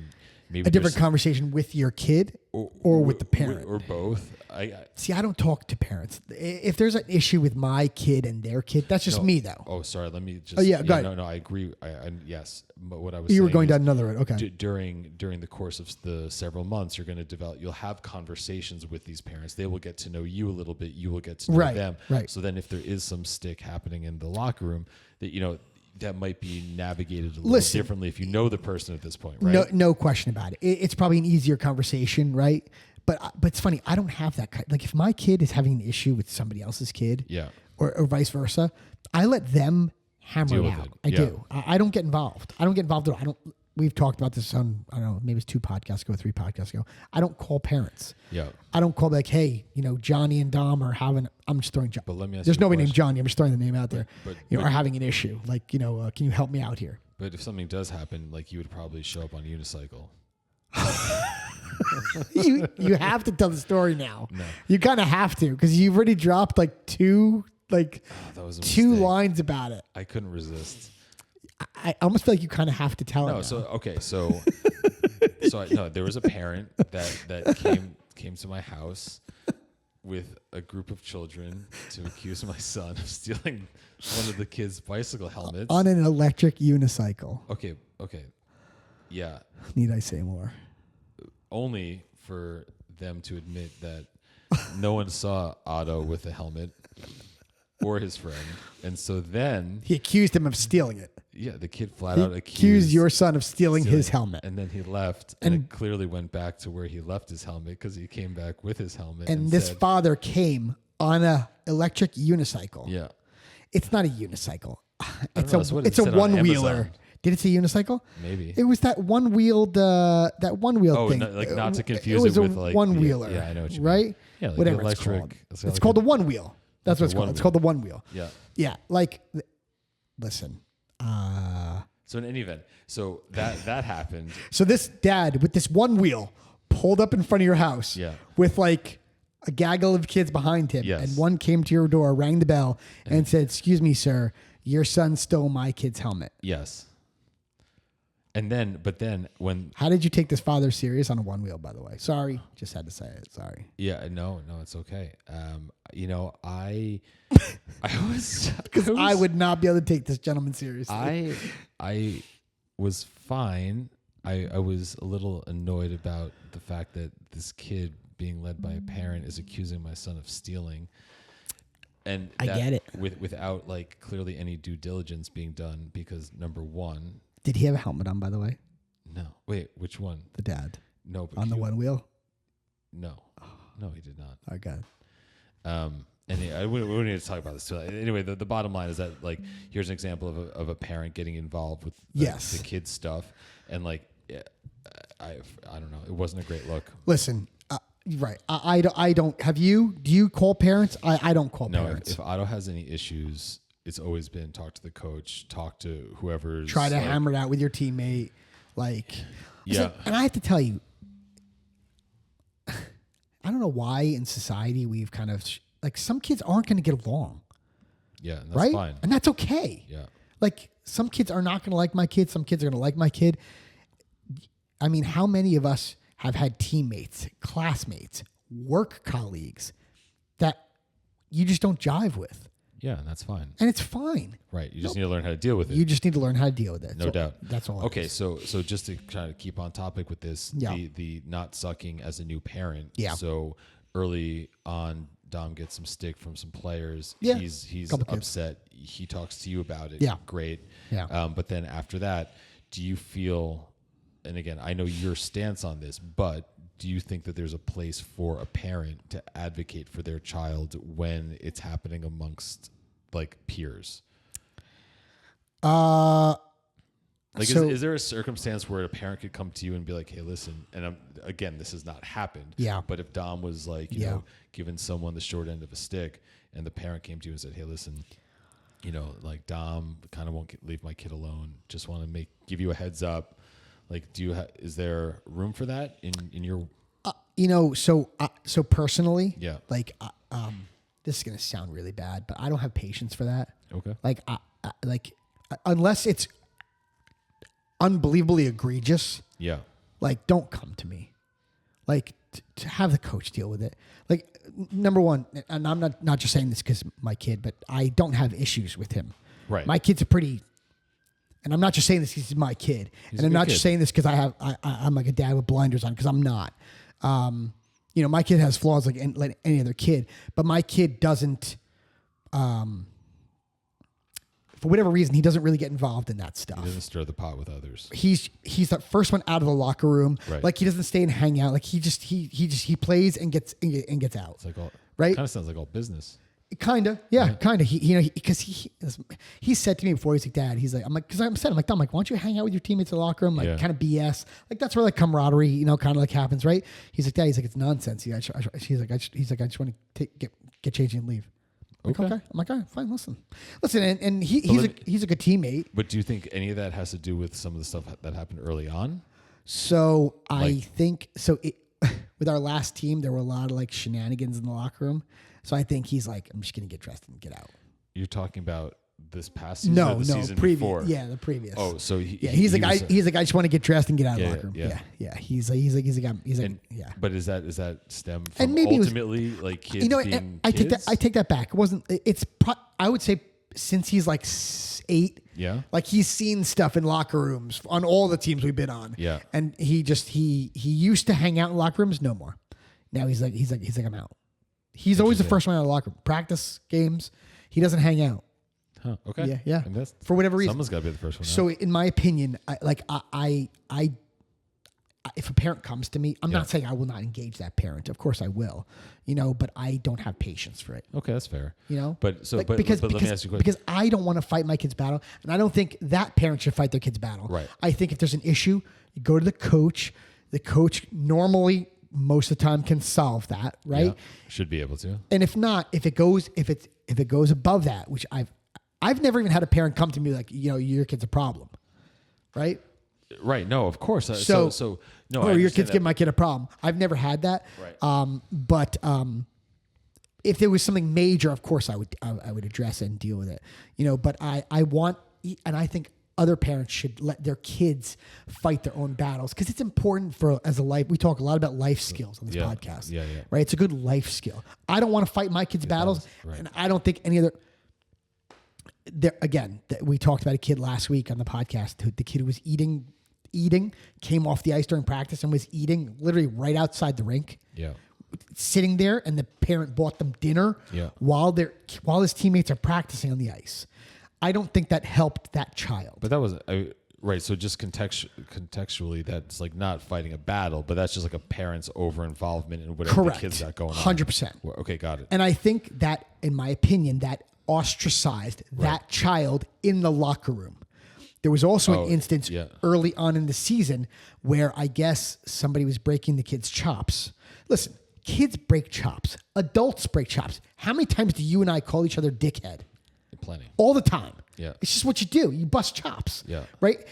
Speaker 2: maybe
Speaker 1: a different conversation with your kid or with the parent
Speaker 2: or both.
Speaker 1: I don't talk to parents. If there's an issue with my kid and their kid, that's just me though.
Speaker 2: Oh, sorry. Let me just.
Speaker 1: Oh yeah, go ahead.
Speaker 2: No, I agree. Yes, but what I was.
Speaker 1: You
Speaker 2: saying
Speaker 1: were going down another road. Okay.
Speaker 2: During the course of the several months, you're going to develop. You'll have conversations with these parents. They will get to know you a little bit. You will get to know them.
Speaker 1: Right.
Speaker 2: So then, if there is some stick happening in the locker room, that might be navigated a little differently if you know the person at this point, right?
Speaker 1: No question about it. It's probably an easier conversation, right? But it's funny. I don't have that. Like if my kid is having an issue with somebody else's kid, or vice versa, I let them hammer it out. I do. I don't get involved. I don't get involved at all. We've talked about this on, I don't know, maybe it's 2 podcasts ago, 3 podcasts ago. I don't call parents.
Speaker 2: Yeah.
Speaker 1: I don't call like, hey, Johnny and Dom are having, I'm just throwing,
Speaker 2: but let me ask
Speaker 1: there's
Speaker 2: you
Speaker 1: nobody named Johnny. I'm just throwing the name out there.
Speaker 2: But
Speaker 1: are having an issue. Like, can you help me out here?
Speaker 2: But if something does happen, like you would probably show up on unicycle.
Speaker 1: you have to tell the story now.
Speaker 2: No.
Speaker 1: You kind of have to, because you've already dropped like two lines about it.
Speaker 2: I couldn't resist.
Speaker 1: I almost feel like you kind of have to tell it.
Speaker 2: No, there was a parent that came to my house with a group of children to accuse my son of stealing one of the kids' bicycle helmets
Speaker 1: on an electric unicycle.
Speaker 2: Okay. Yeah.
Speaker 1: Need I say more?
Speaker 2: Only for them to admit that no one saw Otto with a helmet or his friend. And so then
Speaker 1: he accused him of stealing it.
Speaker 2: Yeah, the kid flat out
Speaker 1: accused your son of stealing his helmet.
Speaker 2: And then he left, and it clearly went back to where he left his helmet because he came back with his helmet.
Speaker 1: And this father came on a electric unicycle.
Speaker 2: Yeah.
Speaker 1: It's not a unicycle. It's
Speaker 2: know, that's what it
Speaker 1: it's a
Speaker 2: said on
Speaker 1: one wheeler.
Speaker 2: Amazon.
Speaker 1: Did it say unicycle?
Speaker 2: Maybe.
Speaker 1: It was that one wheeled thing.
Speaker 2: No, like not to
Speaker 1: It
Speaker 2: confuse
Speaker 1: was
Speaker 2: it
Speaker 1: a
Speaker 2: with like
Speaker 1: one wheeler.
Speaker 2: Yeah, I know what you mean.
Speaker 1: Right?
Speaker 2: Yeah, like
Speaker 1: Whatever
Speaker 2: the
Speaker 1: it's
Speaker 2: electric.
Speaker 1: called.
Speaker 2: It's
Speaker 1: It's called the one wheel. That's what it's called. It's called the one wheel.
Speaker 2: Yeah.
Speaker 1: Yeah. Like, listen.
Speaker 2: So in any event, so that happened.
Speaker 1: So this dad with this one wheel pulled up in front of your house.
Speaker 2: Yeah.
Speaker 1: With like a gaggle of kids behind him.
Speaker 2: Yes.
Speaker 1: And one came to your door, rang the bell, and said, "Excuse me, sir, your son stole my kid's helmet."
Speaker 2: Yes. But then when
Speaker 1: How did you take this father serious on a one wheel, by the way? Sorry. Just had to say it. Sorry.
Speaker 2: yeah, no, it's okay. I was
Speaker 1: Because I would not be able to take this gentleman seriously.
Speaker 2: I was fine. I was a little annoyed about the fact that this kid being led by a parent is accusing my son of stealing. And
Speaker 1: I get it.
Speaker 2: Without like clearly any due diligence being done, because number one,
Speaker 1: Did he have a helmet on, by the way?
Speaker 2: no, wait, which one?
Speaker 1: The dad.
Speaker 2: No, but
Speaker 1: On the one wheel?
Speaker 2: No, he did not.
Speaker 1: Okay.
Speaker 2: We don't need to talk about this too. Anyway, the bottom line is that like here's an example of a parent getting involved with the kids stuff, and like I don't know, it wasn't a great look.
Speaker 1: Listen, right. I don't. Have you? Do you call parents? I don't call parents.
Speaker 2: If Otto has any issues, it's always been talk to the coach, talk to whoever's.
Speaker 1: Try to hammer it out with your teammate. Like,
Speaker 2: yeah.
Speaker 1: And I have to tell you, I don't know why in society we've kind of like some kids aren't going to get along.
Speaker 2: Yeah, and that's
Speaker 1: right?
Speaker 2: fine.
Speaker 1: And that's okay.
Speaker 2: Yeah.
Speaker 1: Like some kids are not going to like my kid. Some kids are going to like my kid. I mean, how many of us have had teammates, classmates, work colleagues that you just don't jive with?
Speaker 2: Yeah, and that's fine.
Speaker 1: And it's fine.
Speaker 2: Right. You just need to learn how to deal with it.
Speaker 1: You just need to learn how to deal with it.
Speaker 2: No doubt.
Speaker 1: That's all.
Speaker 2: Okay, so just to try to keep on topic with this, the not sucking as a new parent.
Speaker 1: Yeah.
Speaker 2: So early on, Dom gets some stick from some players.
Speaker 1: Yeah.
Speaker 2: He's upset. He talks to you about it.
Speaker 1: Yeah.
Speaker 2: Great.
Speaker 1: Yeah.
Speaker 2: But then after that, do you feel, and again, I know your stance on this, but do you think that there's a place for a parent to advocate for their child when it's happening amongst like peers? Is there a circumstance where a parent could come to you and be like, "Hey, listen," and again, this has not happened.
Speaker 1: Yeah.
Speaker 2: But if Dom was like, you know, giving someone the short end of a stick, and the parent came to you and said, "Hey, listen, you know, like Dom kind of won't leave my kid alone. Just want to give you a heads up." Like, is there room for that in your?
Speaker 1: So personally,
Speaker 2: Yeah.
Speaker 1: Like, this is gonna sound really bad, but I don't have patience for that.
Speaker 2: Okay.
Speaker 1: Like, unless it's unbelievably egregious.
Speaker 2: Yeah.
Speaker 1: Like, don't come to me. Like, to have the coach deal with it. Like, number one, and I'm not just saying this because my kid, but I don't have issues with him.
Speaker 2: Right.
Speaker 1: My kid's and I'm not just saying this because he's my kid.
Speaker 2: He's
Speaker 1: and I'm
Speaker 2: a good
Speaker 1: not
Speaker 2: kid.
Speaker 1: just saying this because I'm like a dad with blinders on, because I'm not. My kid has flaws like any other kid, but my kid doesn't, for whatever reason, he doesn't really get involved in that stuff.
Speaker 2: He doesn't stir the pot with others.
Speaker 1: He's the first one out of the locker room.
Speaker 2: Right.
Speaker 1: Like, he doesn't stay and hang out. Like, he plays and gets out.
Speaker 2: It's like all
Speaker 1: Right?
Speaker 2: Kind of sounds like all business.
Speaker 1: Kinda, yeah, kinda. Because he said to me before, he's like, "Dad," he's like, because I'm sad. I'm like, "Dom, like, why don't you hang out with your teammates in the locker room, like, kind of BS, like that's where like camaraderie, kind of like happens, right?" He's like, "Dad," he's like, "It's nonsense." He's like, "I just want to get changed and leave." I'm like, okay. I'm like, all right, fine. Listen, and he's a good teammate.
Speaker 2: But do you think any of that has to do with some of the stuff that happened early on?
Speaker 1: So I think so. With our last team, there were a lot of like shenanigans in the locker room. So I think he's like, "I'm just gonna get dressed and get out."
Speaker 2: You're talking about this past season or the season
Speaker 1: previous.
Speaker 2: before?
Speaker 1: Yeah, the previous.
Speaker 2: Oh, so
Speaker 1: he's like, I just want to get dressed and get out of the locker room.
Speaker 2: Yeah.
Speaker 1: Yeah. He's like, yeah.
Speaker 2: But is that stem from
Speaker 1: And maybe
Speaker 2: ultimately like kids being
Speaker 1: I
Speaker 2: kids?
Speaker 1: take that back. It wasn't. I would say since he's like 8.
Speaker 2: Yeah.
Speaker 1: Like, he's seen stuff in locker rooms on all the teams we've been on.
Speaker 2: Yeah.
Speaker 1: And he used to hang out in locker rooms. No more. Now he's like I'm out. He's always the first one out of the locker room. Practice games, he doesn't hang out.
Speaker 2: Huh. Okay.
Speaker 1: Yeah.
Speaker 2: And that's,
Speaker 1: for whatever reason.
Speaker 2: someone's got to be the first one.
Speaker 1: So in my opinion, I if a parent comes to me, I'm not saying I will not engage that parent. Of course I will, but I don't have patience for it.
Speaker 2: Okay, that's fair.
Speaker 1: But
Speaker 2: let me ask you a question.
Speaker 1: Because I don't want to fight my kid's battle, and I don't think that parent should fight their kid's battle.
Speaker 2: Right.
Speaker 1: I think if there's an issue, you go to the coach. The coach normally most of the time can solve that, right?
Speaker 2: Yeah, should be able to.
Speaker 1: And if not, if it goes above that, which I've never even had a parent come to me like, your kid's a problem, right?
Speaker 2: Right. No, of course. No.
Speaker 1: Your kid's giving my kid a problem. I've never had that.
Speaker 2: Right.
Speaker 1: But if there was something major, of course I would address it and deal with it. But I want, and I think other parents should let their kids fight their own battles because it's important we talk a lot about life skills on this podcast.
Speaker 2: Yeah.
Speaker 1: Right. It's a good life skill. I don't want to fight my kids' battles.
Speaker 2: Right.
Speaker 1: And I don't think any other. We talked about a kid last week on the podcast. The kid who was eating, came off the ice during practice and was eating literally right outside the rink.
Speaker 2: Yeah.
Speaker 1: Sitting there, and the parent bought them dinner while his teammates are practicing on the ice. I don't think that helped that child.
Speaker 2: But that was right. So just contextually, that's like not fighting a battle, but that's just like a parent's over involvement in whatever the kids got going on.
Speaker 1: 100%.
Speaker 2: Okay, got it.
Speaker 1: And I think that, in my opinion, that ostracized that child in the locker room. There was also an instance early on in the season where I guess somebody was breaking the kid's chops. Listen, kids break chops. Adults break chops. How many times do you and I call each other dickhead?
Speaker 2: Plenty.
Speaker 1: All the time.
Speaker 2: Yeah.
Speaker 1: It's just what you do. You bust chops.
Speaker 2: Yeah.
Speaker 1: Right?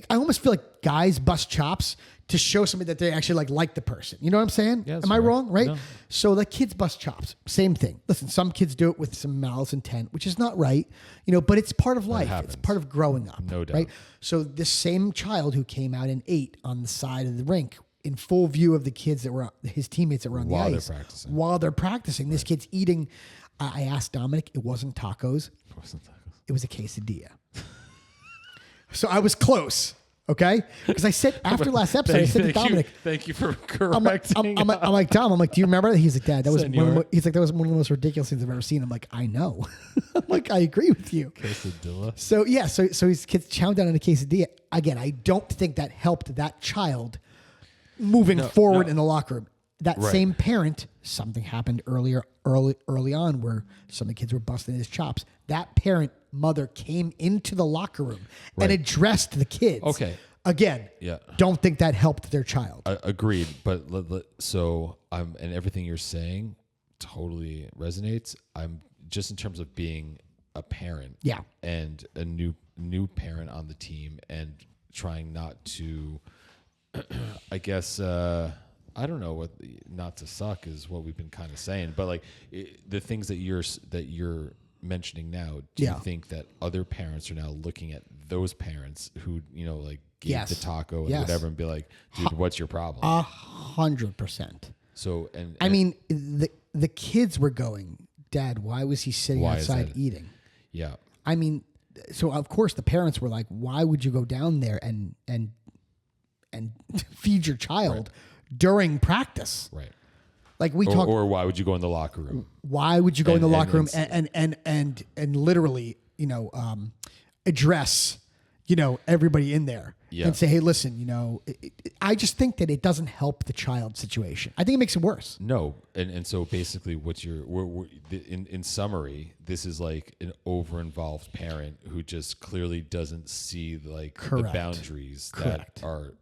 Speaker 1: I almost feel like guys bust chops to show somebody that they actually like the person. You know what I'm saying?
Speaker 2: Yeah,
Speaker 1: Am I wrong? Right?
Speaker 2: No.
Speaker 1: So the kids bust chops. Same thing. Listen, some kids do it with some malice intent, which is not right, but it's part of life.
Speaker 2: happens.
Speaker 1: It's part of growing up.
Speaker 2: No doubt.
Speaker 1: Right? So this same child who came out and ate on the side of the rink in full view of the kids that were his teammates that were on the ice while they're practicing. This kid's eating. I asked Dominic, it wasn't tacos. It was a quesadilla. So I was close, okay? Because I said after last episode, I said to Dominic,
Speaker 2: "Thank you for correcting."
Speaker 1: I'm like, Dom, do you remember that? He's like, Dad, that was that was one of the most ridiculous things I've ever seen. I'm like, I know. I'm like, I agree with you.
Speaker 2: Quesadilla.
Speaker 1: So yeah, so his kids chowed down on a quesadilla. Again, I don't think that helped that child moving forward in the locker room. That same parent, something happened early on where some of the kids were busting his chops. That mother came into the locker room and addressed the kids.
Speaker 2: Okay.
Speaker 1: Again, don't think that helped their child.
Speaker 2: Agreed. But and everything you're saying totally resonates. I'm just in terms of being a parent and a new parent on the team and trying not to, I guess, I don't know what not to suck is what we've been kind of saying, but like the things that you're mentioning now, do you think that other parents are now looking at those parents who, like gave the taco and whatever and be like, dude, what's your problem?
Speaker 1: 100%.
Speaker 2: So, and
Speaker 1: I mean, the kids were going, Dad, why was he sitting outside eating?
Speaker 2: Yeah.
Speaker 1: I mean, so of course the parents were like, why would you go down there and feed your child during practice?
Speaker 2: Right.
Speaker 1: Like we talked,
Speaker 2: or why would you go in the locker room?
Speaker 1: Why would you go in the locker room and literally, address, everybody in there and say, hey, listen, I just think that it doesn't help the child situation. I think it makes it worse.
Speaker 2: No. And so basically in summary, this is like an over-involved parent who just clearly doesn't see like the boundaries that are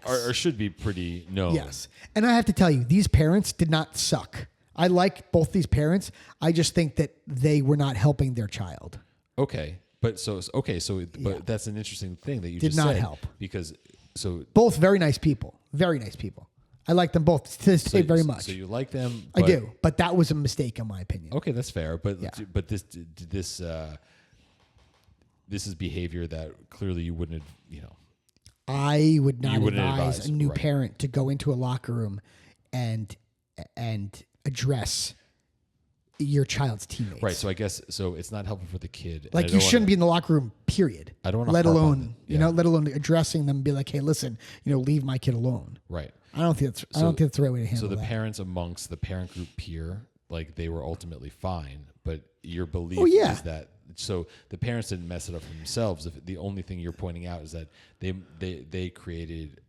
Speaker 2: or should be pretty known.
Speaker 1: Yes. And I have to tell you, these parents did not suck. I like both these parents. I just think that they were not helping their child.
Speaker 2: Okay. But that's an interesting thing that you
Speaker 1: did
Speaker 2: just
Speaker 1: not
Speaker 2: said.
Speaker 1: Help.
Speaker 2: Because
Speaker 1: both very nice people. Very nice people. I like them both to this day very much.
Speaker 2: So you like them?
Speaker 1: I do. But that was a mistake in my opinion.
Speaker 2: Okay, that's fair. But this is behavior that clearly you wouldn't have,
Speaker 1: I would not advise a new parent to go into a locker room and address your child's teammates.
Speaker 2: Right. So I guess it's not helpful for the kid.
Speaker 1: Like you shouldn't be in the locker room, period.
Speaker 2: I don't want to
Speaker 1: let alone addressing them and be like, hey, listen, leave my kid alone.
Speaker 2: Right.
Speaker 1: I don't think that's the right way to handle
Speaker 2: that. So the
Speaker 1: that.
Speaker 2: parents amongst the parent group peer, like they were ultimately fine, but your belief is that so the parents didn't mess it up for themselves. If the only thing you're pointing out is that they created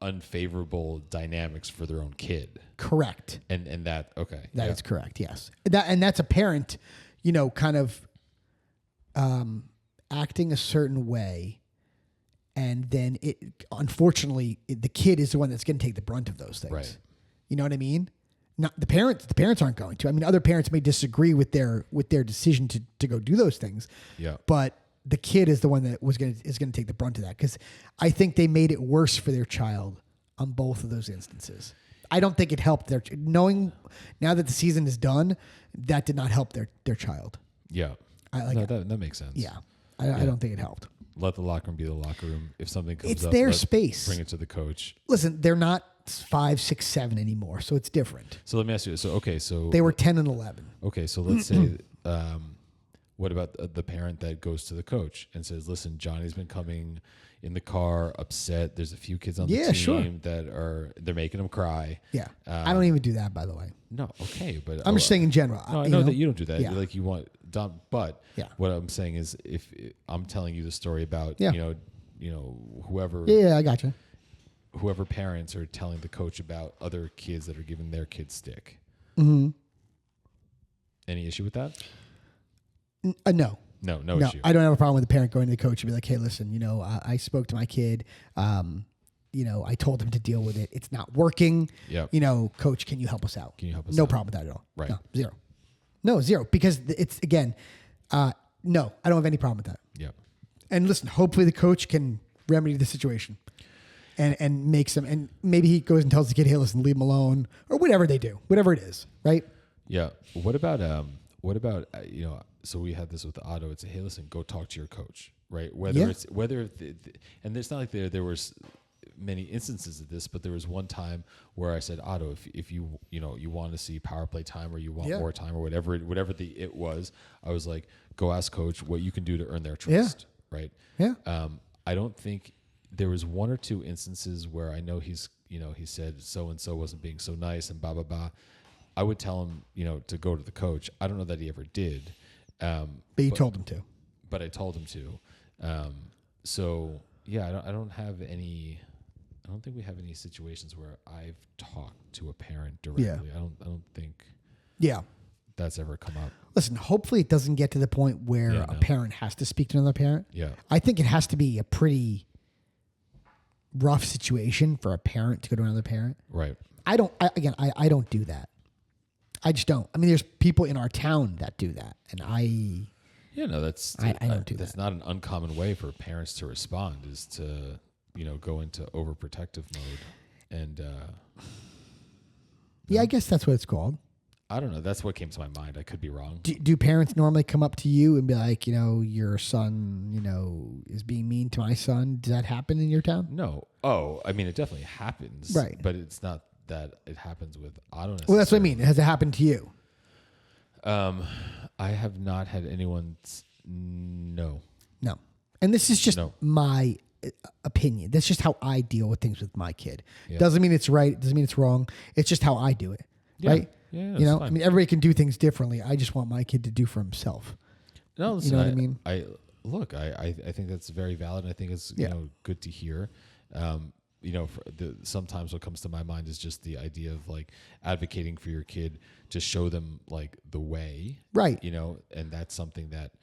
Speaker 2: unfavorable dynamics for their own kid.
Speaker 1: Correct.
Speaker 2: And that, okay.
Speaker 1: That is correct. Yes. That's a parent, kind of acting a certain way. And then unfortunately, the kid is the one that's going to take the brunt of those things.
Speaker 2: Right.
Speaker 1: You know what I mean? Not the parents. The parents aren't going to. I mean, other parents may disagree with their decision to go do those things.
Speaker 2: Yeah.
Speaker 1: But the kid is the one that is going to take the brunt of that, because I think they made it worse for their child on both of those instances. I don't think it helped knowing now that the season is done, that did not help their child.
Speaker 2: Yeah. That makes sense.
Speaker 1: Yeah. I don't think it helped.
Speaker 2: Let the locker room be the locker room. If something comes
Speaker 1: It's
Speaker 2: up,
Speaker 1: their space.
Speaker 2: Bring it to the coach.
Speaker 1: Listen, they're not 5, 6, 7 anymore, so it's different.
Speaker 2: So let me ask you. So
Speaker 1: They were 10 and 11.
Speaker 2: Okay, so let's say, what about the parent that goes to the coach and says, "Listen, Johnny's been coming in the car upset. There's a few kids on the team that they're making him cry."
Speaker 1: Yeah, I don't even do that, by the way.
Speaker 2: No, okay, but
Speaker 1: I'm just saying in general.
Speaker 2: No, I know that you don't do that.
Speaker 1: Yeah.
Speaker 2: Like you want, but what I'm saying is, if I'm telling you the story about whoever,
Speaker 1: I gotcha.
Speaker 2: Whoever parents are telling the coach about other kids that are giving their kids stick.
Speaker 1: Mm-hmm.
Speaker 2: Any issue with that?
Speaker 1: No.
Speaker 2: No issue.
Speaker 1: I don't have a problem with the parent going to the coach and be like, "Hey, listen, I spoke to my kid. I told him to deal with it. It's not working.
Speaker 2: Yeah.
Speaker 1: Coach, can you help us out?
Speaker 2: Can you help us
Speaker 1: No
Speaker 2: out?
Speaker 1: problem with that at all.
Speaker 2: Right.
Speaker 1: No, zero. No, zero. Because it's, again, no, I don't have any problem with that.
Speaker 2: Yeah.
Speaker 1: And listen, hopefully the coach can remedy the situation and makes them, and maybe he goes and tells the kid, "Hey, listen, leave him alone," or whatever they do, whatever it is. Right.
Speaker 2: Yeah. What about so we had this with Otto. It's, "Hey, listen, go talk to your coach," right? And it's not like there was many instances of this, but there was one time where I said, "Otto, if you want to see power play time, or you want more time, or whatever it was," I was like, "Go ask coach what you can do to earn their trust." Right.
Speaker 1: Yeah.
Speaker 2: I don't think there was one or two instances where I know he said so and so wasn't being so nice and blah blah blah. I would tell him, to go to the coach. I don't know that he ever did.
Speaker 1: But you told him to.
Speaker 2: But I told him to. So yeah, I don't have any. I don't think we have any situations where I've talked to a parent directly.
Speaker 1: Yeah.
Speaker 2: I don't think.
Speaker 1: Yeah.
Speaker 2: That's ever come up.
Speaker 1: Listen, hopefully it doesn't get to the point where a parent has to speak to another parent.
Speaker 2: Yeah.
Speaker 1: I think it has to be a pretty rough situation for a parent to go to another parent.
Speaker 2: Right.
Speaker 1: I don't do that. I just don't. I mean, there's people in our town that do that, and I don't do that.
Speaker 2: That's not an uncommon way for parents to respond, is to go into overprotective mode, and
Speaker 1: I guess that's what it's called.
Speaker 2: I don't know. That's what came to my mind. I could be wrong.
Speaker 1: Do parents normally come up to you and be like, your son, is being mean to my son? Does that happen in your town?
Speaker 2: No. Oh, I mean, it definitely happens.
Speaker 1: Right.
Speaker 2: But it's not that it happens with Otto.
Speaker 1: Well, that's what I mean. Has it happened to you?
Speaker 2: I have not had anyone. No.
Speaker 1: And this is just my opinion. That's just how I deal with things with my kid.
Speaker 2: Yeah.
Speaker 1: Doesn't mean it's right. Doesn't mean it's wrong. It's just how I do it.
Speaker 2: Yeah.
Speaker 1: Right?
Speaker 2: Yeah.
Speaker 1: I mean, everybody can do things differently. I just want my kid to do for himself.
Speaker 2: No, listen,
Speaker 1: you know what I mean?
Speaker 2: I think that's very valid. I think it's good to hear. Sometimes what comes to my mind is just the idea of like advocating for your kid to show them like the way,
Speaker 1: right?
Speaker 2: And that's something that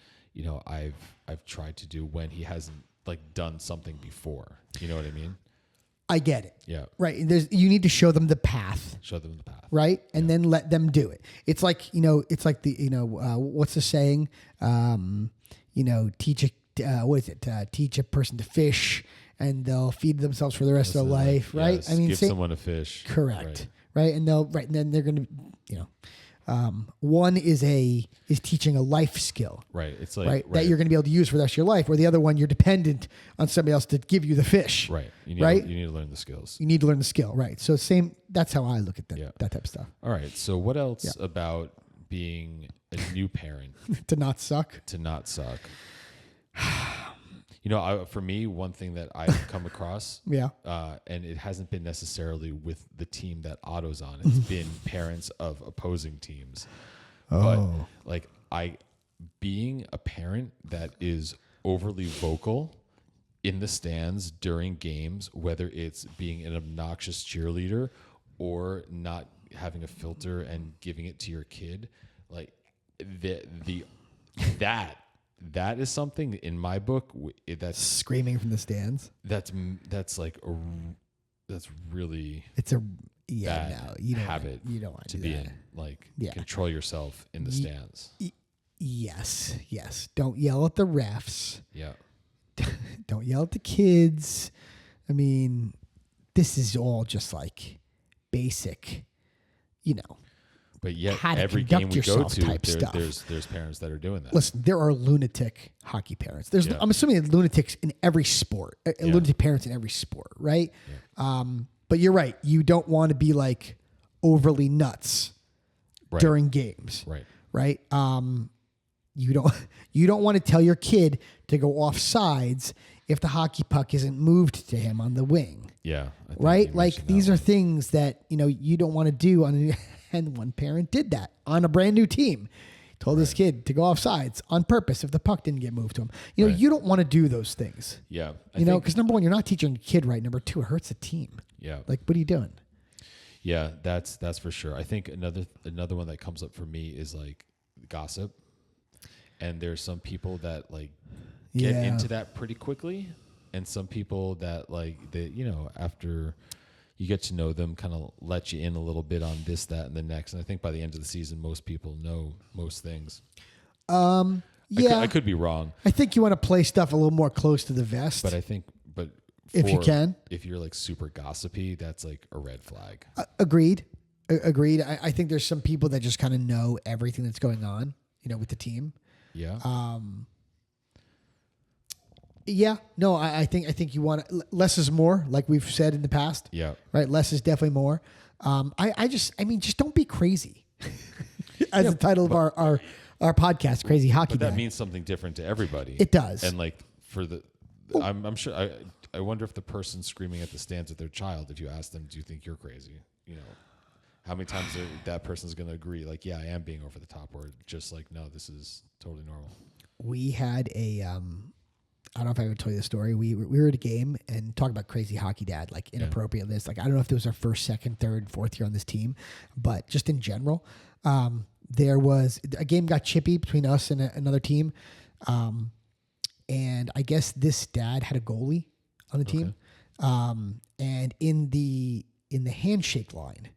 Speaker 2: I've tried to do when he hasn't like done something before. You know what I mean?
Speaker 1: I get it.
Speaker 2: Yeah.
Speaker 1: Right. You need to show them the path. Right. And then let them do it. It's like, what's the saying? Teach a person to fish and they'll feed themselves for the rest of their life. Right.
Speaker 2: Yes, give someone a fish.
Speaker 1: Correct. Right. And and then they're going to, one is teaching a life skill.
Speaker 2: Right. It's like
Speaker 1: that you're going to be able to use for the rest of your life, where the other one you're dependent on somebody else to give you the fish.
Speaker 2: Right. You need to learn the skills.
Speaker 1: You need to learn the skill. Right. So that's how I look at that type of stuff.
Speaker 2: All right. So what else about being a new parent
Speaker 1: to not suck?
Speaker 2: For me, one thing that I've come across, and it hasn't been necessarily with the team that Otto's on. It's been parents of opposing teams.
Speaker 1: Oh.
Speaker 2: But being a parent that is overly vocal in the stands during games, whether it's being an obnoxious cheerleader or not having a filter and giving it to your kid, like that is something in my book that's
Speaker 1: screaming from the stands.
Speaker 2: That's really
Speaker 1: it's a
Speaker 2: bad
Speaker 1: no, you don't
Speaker 2: habit.
Speaker 1: You don't want
Speaker 2: to
Speaker 1: do
Speaker 2: be
Speaker 1: that.
Speaker 2: in, like control yourself in the stands.
Speaker 1: Yes. Don't yell at the refs.
Speaker 2: Yeah.
Speaker 1: Don't yell at the kids. I mean, this is all just like basic,
Speaker 2: But yet,
Speaker 1: how to
Speaker 2: every game we go
Speaker 1: conduct yourself
Speaker 2: to,
Speaker 1: type stuff.
Speaker 2: there's parents that are doing that.
Speaker 1: Listen, there are lunatic hockey parents. I'm assuming there's lunatics in every sport, lunatic parents in every sport, right? Yeah. But you're right. You don't want to be like overly nuts during games, right? You don't want to tell your kid to go off sides if the hockey puck isn't moved to him on the wing.
Speaker 2: Yeah.
Speaker 1: Right? Like these are things that, you don't want to do and one parent did that on a brand new team. Told this kid to go off sides on purpose if the puck didn't get moved to him. You don't want to do those things.
Speaker 2: Yeah.
Speaker 1: Because number one, you're not teaching a kid right. Number two, it hurts the team.
Speaker 2: Yeah.
Speaker 1: Like, what are you doing?
Speaker 2: Yeah, that's for sure. I think another one that comes up for me is like gossip. And there's some people that like get into that pretty quickly, and some people that like after you get to know them, kind of let you in a little bit on this, that, and the next. And I think by the end of the season, most people know most things. I could be wrong.
Speaker 1: I think you want to play stuff a little more close to the vest.
Speaker 2: But
Speaker 1: if you can,
Speaker 2: if you're like super gossipy, that's like a red flag.
Speaker 1: Agreed. I think there's some people that just kind of know everything that's going on, with the team.
Speaker 2: Yeah.
Speaker 1: Yeah. No, I think you want less is more, like we've said in the past.
Speaker 2: Yeah.
Speaker 1: Right. Less is definitely more. Just don't be crazy. As the title of our podcast, Crazy Hockey.
Speaker 2: But that
Speaker 1: Dad.
Speaker 2: means something different to everybody.
Speaker 1: It does.
Speaker 2: And like I'm sure. I wonder if the person screaming at the stands at their child, if you ask them, do you think you're crazy? How many times that person's going to agree? Like, yeah, I am being over the top, or just like, no, this is totally normal.
Speaker 1: We had I don't know if I ever told you the story. We were at a game and talk about Crazy Hockey Dad, like inappropriateness. Like, I don't know if it was our first, second, third, fourth year on this team, but just in general, there was a game got chippy between us and another team. And I guess this dad had a goalie on the team. And in the handshake line,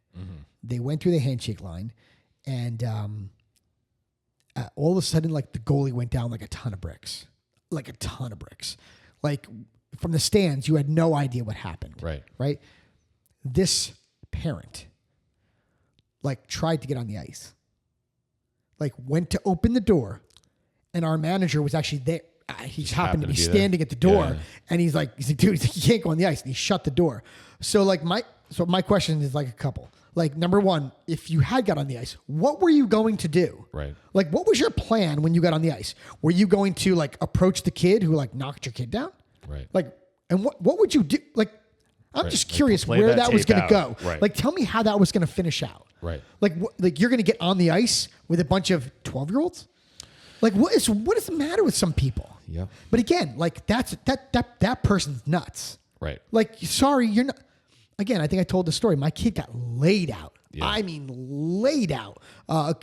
Speaker 1: they went through the handshake line, and all of a sudden, like, the goalie went down like a ton of bricks. Like from the stands, you had no idea what happened. Right. This parent, like, tried to get on the ice, like, went to open the door, and our manager was actually there. He just happened to be standing at the door, and he's like, dude, you can't go on the ice. And he shut the door. So my question is like a couple. Like, number one, if you had got on the ice, what were you going to do?
Speaker 2: Right.
Speaker 1: Like, what was your plan when you got on the ice? Were you going to like approach the kid who like knocked your kid down?
Speaker 2: Right.
Speaker 1: Like, and what would you do? Like, I'm just curious where that was going to go.
Speaker 2: Right.
Speaker 1: Like, tell me how that was going to finish out.
Speaker 2: Right.
Speaker 1: Like, you're going to get on the ice with a bunch of 12-year-olds? Like, what is the matter with some people?
Speaker 2: Yeah.
Speaker 1: But again, like, that person's nuts.
Speaker 2: Right.
Speaker 1: Like, sorry, you're not. Again, I think I told the story. My kid got laid out.
Speaker 2: Yeah.
Speaker 1: I mean, laid out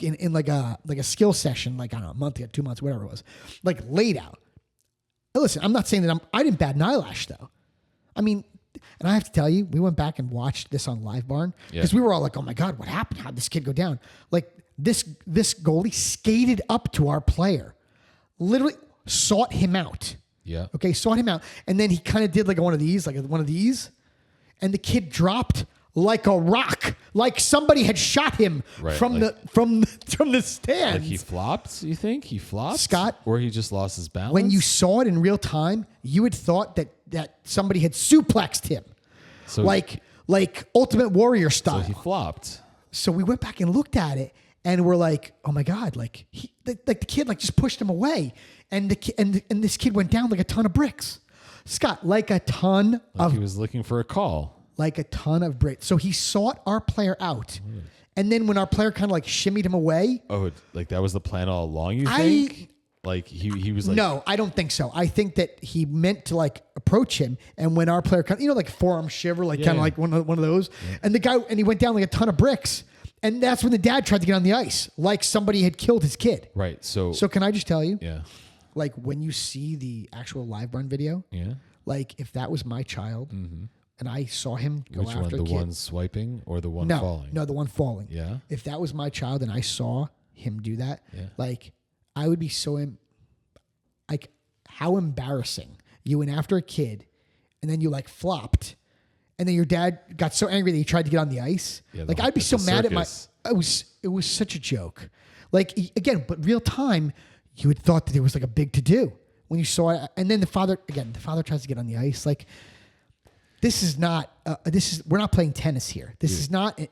Speaker 1: in like a skill session, like, I don't know, a month, 2 months, whatever it was. Like, laid out. Now, listen, I'm not saying that I didn't bat an eyelash, though. I mean, and I have to tell you, we went back and watched this on Live Barn because we were all like, oh my God, what happened? How'd this kid go down? Like, this goalie skated up to our player, literally sought him out.
Speaker 2: Yeah.
Speaker 1: Okay, sought him out. And then he kind of did like one of these. And the kid dropped like a rock, like somebody had shot him from the stands.
Speaker 2: Like he flopped, you think? He flopped?
Speaker 1: Scott?
Speaker 2: Or he just lost his balance?
Speaker 1: When you saw it in real time, you had thought that somebody had suplexed him. So like Ultimate Warrior style.
Speaker 2: So he flopped.
Speaker 1: So we went back and looked at it, and we're like, oh my God, like the kid like just pushed him away. And this kid went down like a ton of bricks. Scott, like a ton of...
Speaker 2: He was looking for a call.
Speaker 1: Like a ton of bricks. So he sought our player out. And then when our player kind of like shimmied him away...
Speaker 2: Oh, like that was the plan all along, you think? Like he was like,
Speaker 1: No, I don't think so. I think that he meant to like approach him, and when our player, like forearm shiver, like kind of like one of those, and he went down like a ton of bricks, and that's when the dad tried to get on the ice, like somebody had killed his kid.
Speaker 2: right. So
Speaker 1: can I just tell you?
Speaker 2: yeah,
Speaker 1: Like when you see the actual live run video,
Speaker 2: yeah.
Speaker 1: like if that was my child, and I saw him go
Speaker 2: Which
Speaker 1: after
Speaker 2: one?
Speaker 1: a
Speaker 2: The
Speaker 1: kid,
Speaker 2: one swiping or the one
Speaker 1: no,
Speaker 2: falling?
Speaker 1: no, the one falling.
Speaker 2: Yeah.
Speaker 1: If that was my child and I saw him do that, like I would be so like how embarrassing. You went after a kid and then you like flopped and then your dad got so angry that he tried to get on the ice. Like I'd be so mad
Speaker 2: circus.
Speaker 1: it was such a joke. Like again, but real time, you would thought that there was like a big to do when you saw it. And then the father tries to get on the ice. Like this is not, we're not playing tennis here. This is not a,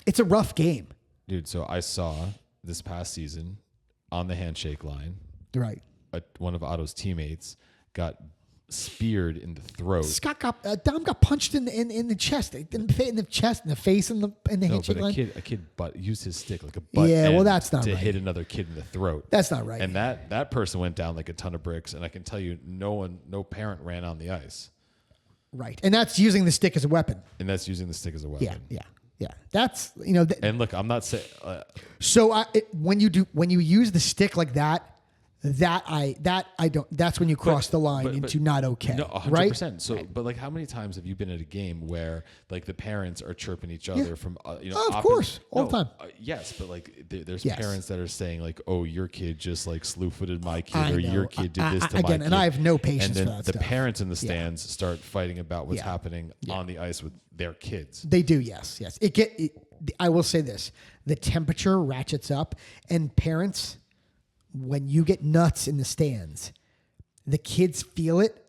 Speaker 1: it's a rough game.
Speaker 2: Dude, so I saw this past season on the handshake line,
Speaker 1: Right.
Speaker 2: one of Otto's teammates got speared in the throat.
Speaker 1: Dom got punched in the chest, in the chest, in the face, in the
Speaker 2: No,
Speaker 1: handshake
Speaker 2: but
Speaker 1: line.
Speaker 2: a kid used his stick like a butt
Speaker 1: Yeah, well,
Speaker 2: end
Speaker 1: that's not
Speaker 2: to
Speaker 1: right.
Speaker 2: hit another kid in the throat.
Speaker 1: That's not right.
Speaker 2: And that person went down like a ton of bricks, and I can tell you, no parent ran on the ice.
Speaker 1: Right, and that's using the stick as a weapon.
Speaker 2: And that's using the stick as a weapon.
Speaker 1: Yeah. That's
Speaker 2: And look, I'm not saying.
Speaker 1: So when you use the stick like that, I don't. That's when you cross the line into not okay.
Speaker 2: No, 100%.
Speaker 1: Right.
Speaker 2: So, but like, how many times have you been at a game where like the parents are chirping each other from
Speaker 1: of course, all the time.
Speaker 2: Yes, but like there's
Speaker 1: Yes.
Speaker 2: parents that are saying like, oh, your kid just like slew-footed my kid,
Speaker 1: I
Speaker 2: or
Speaker 1: know.
Speaker 2: your kid did this to my
Speaker 1: again,
Speaker 2: kid.
Speaker 1: and I have no patience
Speaker 2: and then
Speaker 1: for that
Speaker 2: the
Speaker 1: stuff.
Speaker 2: parents in the stands start fighting about what's
Speaker 1: Yeah.
Speaker 2: happening on the ice with their kids.
Speaker 1: They do, yes. I will say this: the temperature ratchets up, and parents, when you get nuts in the stands, the kids feel it,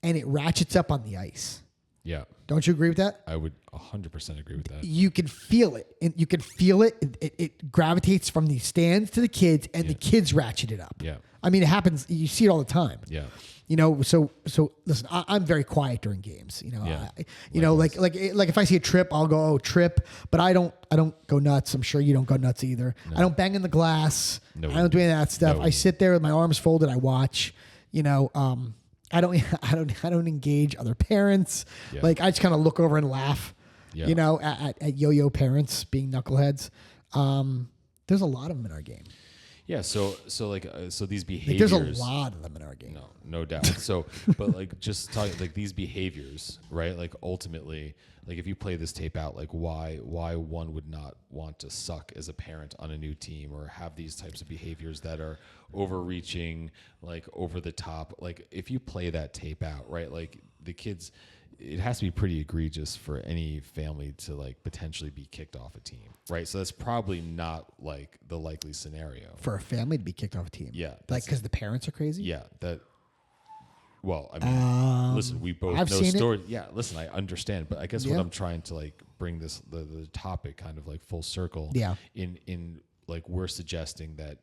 Speaker 1: and it ratchets up on the ice.
Speaker 2: Yeah,
Speaker 1: Don't you agree with that?
Speaker 2: I would 100% agree with that.
Speaker 1: You can feel it, and you can feel it. It gravitates from the stands to the kids, and the kids ratchet it up.
Speaker 2: Yeah.
Speaker 1: I mean, it happens. You see it all the time.
Speaker 2: Yeah.
Speaker 1: So listen, I'm very quiet during games.
Speaker 2: Yeah.
Speaker 1: Like if I see a trip, I'll go, oh, trip. But I don't go nuts. I'm sure you don't go nuts either. No. I don't bang in the glass.
Speaker 2: No.
Speaker 1: I don't do any of that stuff.
Speaker 2: No.
Speaker 1: I sit there with my arms folded. I watch. I don't engage other parents.
Speaker 2: Yeah.
Speaker 1: Like I just kind of look over and laugh.
Speaker 2: Yeah.
Speaker 1: At yo-yo parents being knuckleheads. There's a lot of them in our game.
Speaker 2: Yeah, so these behaviors.
Speaker 1: There's a lot of them in our game.
Speaker 2: No doubt. So, but like just talking like these behaviors, right? Like ultimately, like if you play this tape out, like why one would not want to suck as a parent on a new team or have these types of behaviors that are overreaching, like over the top. Like if you play that tape out, right? Like the kids, it has to be pretty egregious for any family to like potentially be kicked off a team, right? So that's probably not like the likely scenario
Speaker 1: For a family to be kicked off a team.
Speaker 2: Yeah,
Speaker 1: Like because the parents are crazy.
Speaker 2: Yeah, that. Well, I mean, listen, we both
Speaker 1: I've
Speaker 2: know
Speaker 1: seen it.
Speaker 2: stories. Yeah, listen, I understand, but I guess what
Speaker 1: Yeah.
Speaker 2: I'm trying to like bring this the topic kind of like full circle.
Speaker 1: Yeah.
Speaker 2: In like we're suggesting that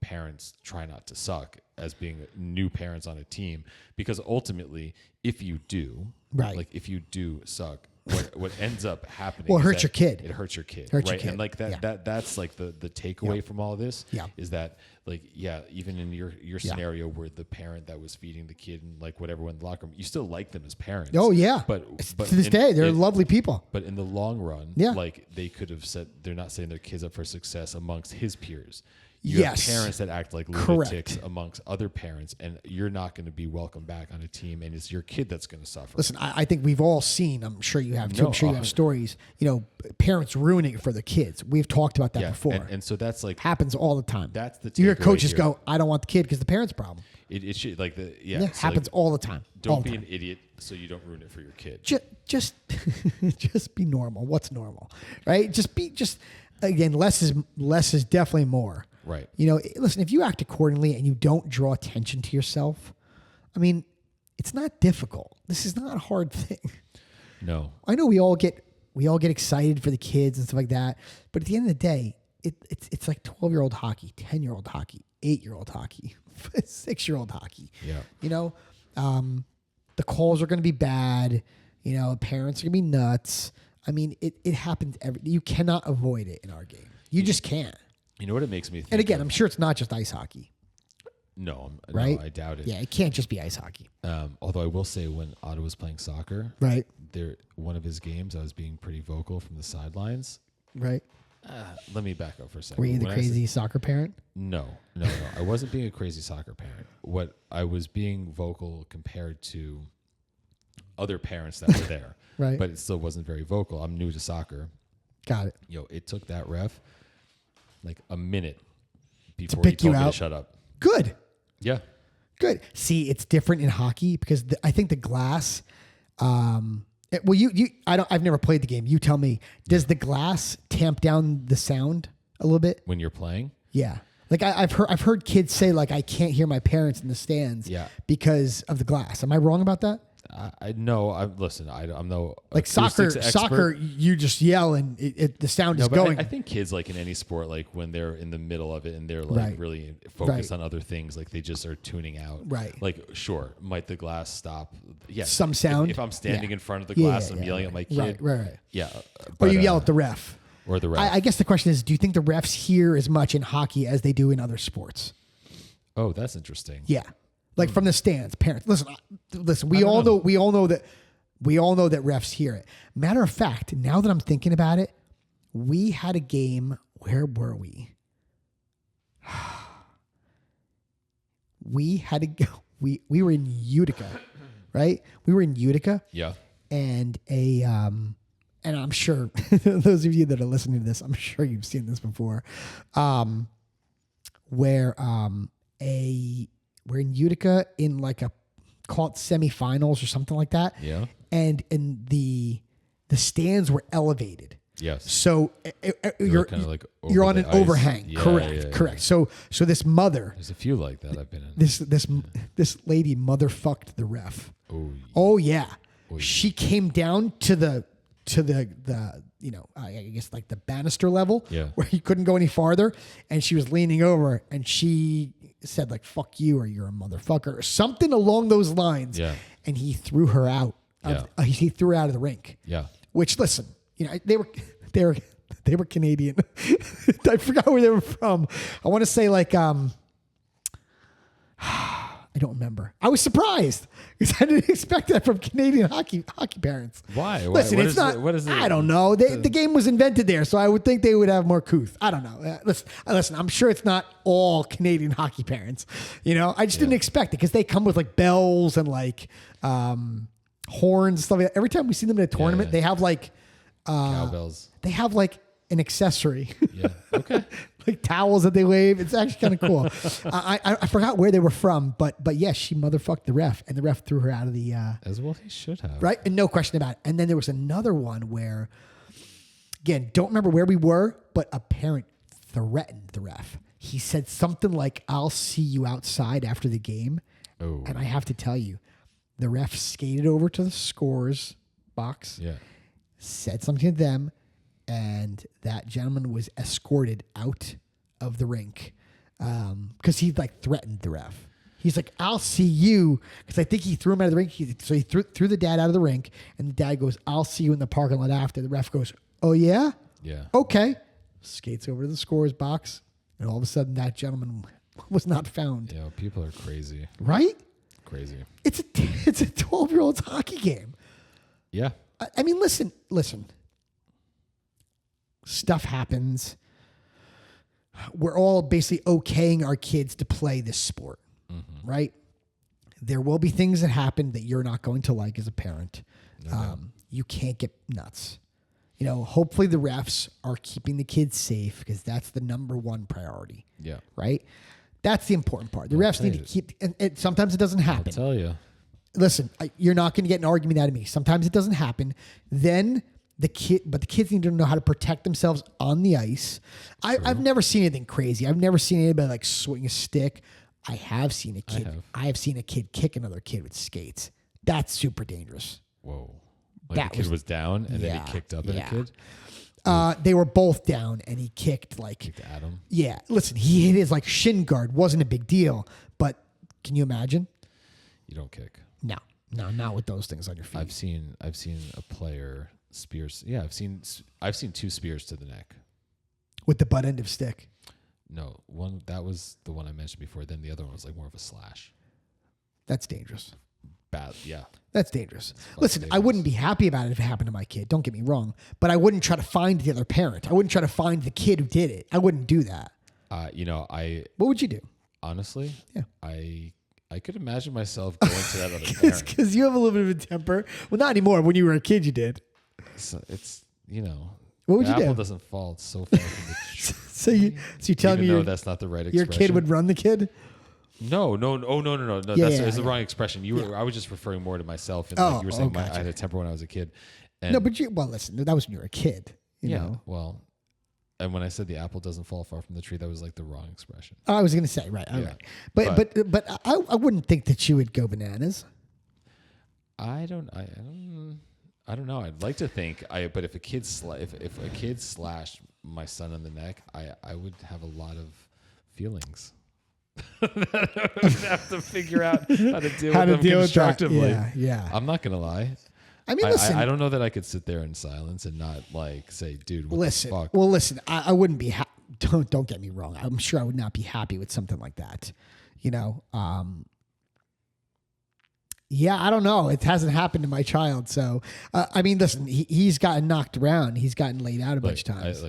Speaker 2: parents try not to suck as being new parents on a team, because ultimately, if you do,
Speaker 1: Right.
Speaker 2: like if you do suck, what ends up happening?
Speaker 1: Well, it
Speaker 2: is
Speaker 1: hurts
Speaker 2: that
Speaker 1: your kid.
Speaker 2: It hurts your kid,
Speaker 1: Hurts your
Speaker 2: right?
Speaker 1: kid.
Speaker 2: And like that,
Speaker 1: Yeah.
Speaker 2: that's like the takeaway from all of this.
Speaker 1: Yeah.
Speaker 2: Is that like even in your scenario where the parent that was feeding the kid and like whatever went in the locker room, you still like them as parents.
Speaker 1: Oh yeah.
Speaker 2: But
Speaker 1: to this day, they're lovely people.
Speaker 2: But in the long run,
Speaker 1: Yeah.
Speaker 2: like they could have said, they're not setting their kids up for success amongst his peers. You
Speaker 1: Yes.
Speaker 2: have parents that act like
Speaker 1: Correct.
Speaker 2: lunatics amongst other parents, and you're not going to be welcome back on a team, and it's your kid that's going to suffer.
Speaker 1: Listen, I think we've all seen. I'm sure you have too.
Speaker 2: No,
Speaker 1: I'm sure you have stories. Parents ruining it for their kids. We've talked about that before.
Speaker 2: And so that's like
Speaker 1: Happens all the time.
Speaker 2: That's the
Speaker 1: you hear
Speaker 2: takeaway
Speaker 1: coaches
Speaker 2: here.
Speaker 1: go, "I don't want the kid because the parents' problem."
Speaker 2: it should like the
Speaker 1: Yeah,
Speaker 2: so
Speaker 1: happens
Speaker 2: like,
Speaker 1: all the time. All
Speaker 2: Don't
Speaker 1: the
Speaker 2: be
Speaker 1: time.
Speaker 2: an idiot so you don't ruin it for your kid.
Speaker 1: Just just be normal. What's normal, right? Again, less is definitely more.
Speaker 2: Right.
Speaker 1: Listen, if you act accordingly and you don't draw attention to yourself, I mean, it's not difficult. This is not a hard thing.
Speaker 2: No.
Speaker 1: I know we all get excited for the kids and stuff like that, but at the end of the day, it's like 12-year-old hockey, 10-year-old hockey, 8-year-old hockey, 6-year-old hockey.
Speaker 2: Yeah.
Speaker 1: The calls are going to be bad. Parents are going to be nuts. I mean, it happens you cannot avoid it in our game. You just can't.
Speaker 2: You know what it makes me think?
Speaker 1: And again,
Speaker 2: of?
Speaker 1: I'm sure it's not just ice hockey.
Speaker 2: No,
Speaker 1: right?
Speaker 2: No, I doubt it.
Speaker 1: Yeah, it can't just be ice hockey.
Speaker 2: Although I will say, when Otto was playing soccer,
Speaker 1: right?
Speaker 2: One of his games, I was being pretty vocal from the sidelines.
Speaker 1: Right.
Speaker 2: Let me back up for a second.
Speaker 1: Were you the crazy soccer parent?
Speaker 2: No. I wasn't being a crazy soccer parent. What I was being vocal compared to other parents that were there.
Speaker 1: Right.
Speaker 2: But it still wasn't very vocal. I'm new to soccer.
Speaker 1: Got it.
Speaker 2: It took that ref like a minute before
Speaker 1: pick
Speaker 2: he told
Speaker 1: you
Speaker 2: me
Speaker 1: out?
Speaker 2: to shut up.
Speaker 1: Good.
Speaker 2: Yeah.
Speaker 1: Good. See, it's different in hockey because I think the glass. I've never played the game. You tell me. Does the glass tamp down the sound a little bit
Speaker 2: When you're playing?
Speaker 1: Yeah. Like I've heard kids say like I can't hear my parents in the stands.
Speaker 2: Yeah.
Speaker 1: Because of the glass. Am I wrong about that?
Speaker 2: I'm no
Speaker 1: like
Speaker 2: acoustics
Speaker 1: soccer.
Speaker 2: expert.
Speaker 1: You just yell and the sound is
Speaker 2: but
Speaker 1: going.
Speaker 2: I think kids, like in any sport, like when they're in the middle of it and they're like
Speaker 1: Right.
Speaker 2: really focused
Speaker 1: Right.
Speaker 2: on other things, like they just are tuning out.
Speaker 1: Right.
Speaker 2: Like, sure, might the glass stop? Yes.
Speaker 1: Some sound.
Speaker 2: If I'm standing
Speaker 1: Yeah.
Speaker 2: in front of the
Speaker 1: Yeah,
Speaker 2: glass
Speaker 1: yeah,
Speaker 2: and I'm
Speaker 1: yeah,
Speaker 2: yelling
Speaker 1: right.
Speaker 2: at my kid.
Speaker 1: Right.
Speaker 2: Yeah.
Speaker 1: Or
Speaker 2: but,
Speaker 1: you yell at the ref.
Speaker 2: Or the ref.
Speaker 1: I guess the question is, do you think the refs hear as much in hockey as they do in other sports?
Speaker 2: Oh, that's interesting.
Speaker 1: Yeah, like from the stands, parents. Listen. We all know that refs hear it. Matter of fact, now that I'm thinking about it, we had a game. Where were we? We had to go. We were in Utica, right? We were in Utica.
Speaker 2: Yeah.
Speaker 1: And and I'm sure those of you that are listening to this, I'm sure you've seen this before, where we're in Utica in like call it semifinals or something like that.
Speaker 2: Yeah.
Speaker 1: And the stands were elevated.
Speaker 2: Yes.
Speaker 1: So you're
Speaker 2: kind of like
Speaker 1: you're on an
Speaker 2: ice.
Speaker 1: overhang.
Speaker 2: Yeah,
Speaker 1: Correct. So this mother,
Speaker 2: there's a few like that I've been in.
Speaker 1: this lady motherfucked the ref.
Speaker 2: Oh
Speaker 1: yeah.
Speaker 2: Oy.
Speaker 1: She came down to the I guess like the banister level where he couldn't go any farther, and she was leaning over and she said like "fuck you" or "you're a motherfucker" or something along those lines.
Speaker 2: Yeah.
Speaker 1: And he threw her out. He threw her out of the rink.
Speaker 2: Yeah.
Speaker 1: Which, listen, they were Canadian. I forgot where they were from. I want to say like I don't remember. I was surprised because I didn't expect that from Canadian hockey parents.
Speaker 2: Why?
Speaker 1: Listen,
Speaker 2: what
Speaker 1: it's
Speaker 2: is
Speaker 1: not.
Speaker 2: What is it?
Speaker 1: I don't know. The game was invented there, so I would think they would have more couth. I don't know. Listen. I'm sure it's not all Canadian hockey parents. I just didn't expect it because they come with like bells and like horns and stuff like that. Every time we see them in a tournament, they have like
Speaker 2: cowbells.
Speaker 1: They have like an accessory.
Speaker 2: Yeah. Okay.
Speaker 1: Like towels that they wave. It's actually kind of cool. I forgot where they were from, but yes, she motherfucked the ref, and the ref threw her out of the.
Speaker 2: As well, he should have.
Speaker 1: Right, and no question about it. And then there was another one where, again, don't remember where we were, but a parent threatened the ref. He said something like, "I'll see you outside after the game."
Speaker 2: Oh.
Speaker 1: And I have to tell you, the ref skated over to the scores box.
Speaker 2: Yeah.
Speaker 1: Said something to them. And that gentleman was escorted out of the rink because he like threatened the ref. He's like, "I'll see you," because I think he threw him out of the rink. So he threw the dad out of the rink, and the dad goes, "I'll see you in the parking lot after." The ref goes, "Oh yeah,
Speaker 2: Yeah.
Speaker 1: okay." Skates over to the scores box, and all of a sudden, that gentleman was not found.
Speaker 2: Yeah. People are crazy.
Speaker 1: Right?
Speaker 2: Crazy.
Speaker 1: It's a 12-year-old's hockey game.
Speaker 2: Yeah.
Speaker 1: I mean, listen. Stuff happens. We're all basically okaying our kids to play this sport, right? There will be things that happen that you're not going to like as a parent. You can't get nuts. Hopefully the refs are keeping the kids safe because that's the number one priority.
Speaker 2: Yeah.
Speaker 1: Right? That's the important part. The refs need to keep, and sometimes it doesn't happen.
Speaker 2: I'll tell you.
Speaker 1: Listen, you're not going to get an argument out of me. Sometimes it doesn't happen. Then the kids need to know how to protect themselves on the ice. I've never seen anything crazy. I've never seen anybody like swing a stick. I have seen a kid. I have seen a kid kick another kid with skates. That's super dangerous.
Speaker 2: Whoa. Like the kid was down and then he kicked up at a kid?
Speaker 1: They were both down and he kicked
Speaker 2: at him?
Speaker 1: Yeah. Listen, he hit his like shin guard. Wasn't a big deal. But can you imagine?
Speaker 2: You don't kick.
Speaker 1: No, not with those things on your feet.
Speaker 2: I've seen a player spears. Yeah, I've seen 2 spears to the neck
Speaker 1: with the butt end of stick.
Speaker 2: No, one that was the one I mentioned before. Then the other one was like more of a slash.
Speaker 1: That's dangerous.
Speaker 2: Bad, yeah.
Speaker 1: That's dangerous.
Speaker 2: Fucking
Speaker 1: Listen, I
Speaker 2: dangerous.
Speaker 1: wouldn't be happy about it if it happened to my kid. Don't get me wrong. But I wouldn't try to find the other parent. I wouldn't try to find the kid who did it. I wouldn't do that. What would you do?
Speaker 2: Honestly,
Speaker 1: Yeah.
Speaker 2: I could imagine myself going to that other parent.
Speaker 1: Because you have a little bit of a temper. Well, not anymore. When you were a kid, you did.
Speaker 2: So it's
Speaker 1: What would
Speaker 2: the
Speaker 1: you
Speaker 2: apple
Speaker 1: do?
Speaker 2: doesn't fall so far from the tree.
Speaker 1: So you telling me
Speaker 2: Even though that's not the right
Speaker 1: your
Speaker 2: expression.
Speaker 1: kid would run the kid?
Speaker 2: No. No.
Speaker 1: Yeah,
Speaker 2: That's the
Speaker 1: yeah.
Speaker 2: wrong expression. I was just referring more to myself, and
Speaker 1: Oh,
Speaker 2: like you were saying,
Speaker 1: gotcha.
Speaker 2: I had a temper when I was a kid. And
Speaker 1: No, but listen, that was when you were a kid. You know?
Speaker 2: well, and when I said the apple doesn't fall far from the tree, that was like the wrong expression.
Speaker 1: I was going to say, right. All
Speaker 2: Yeah.
Speaker 1: right. But I wouldn't think that you would go bananas.
Speaker 2: I don't know. I'd like to think but if a kid if a kid slashed my son on the neck, I would have a lot of feelings. I would have to figure out how to deal with them constructively.
Speaker 1: Yeah.
Speaker 2: I'm not gonna lie.
Speaker 1: I mean, listen.
Speaker 2: I don't know that I could sit there in silence and not like say, dude, what
Speaker 1: Listen.
Speaker 2: the fuck?
Speaker 1: Well, listen. I wouldn't be. Don't get me wrong. I'm sure I would not be happy with something like that. You know. Yeah, I don't know. It hasn't happened to my child, so I mean, listen. He's gotten knocked around. He's gotten laid out a bunch of times.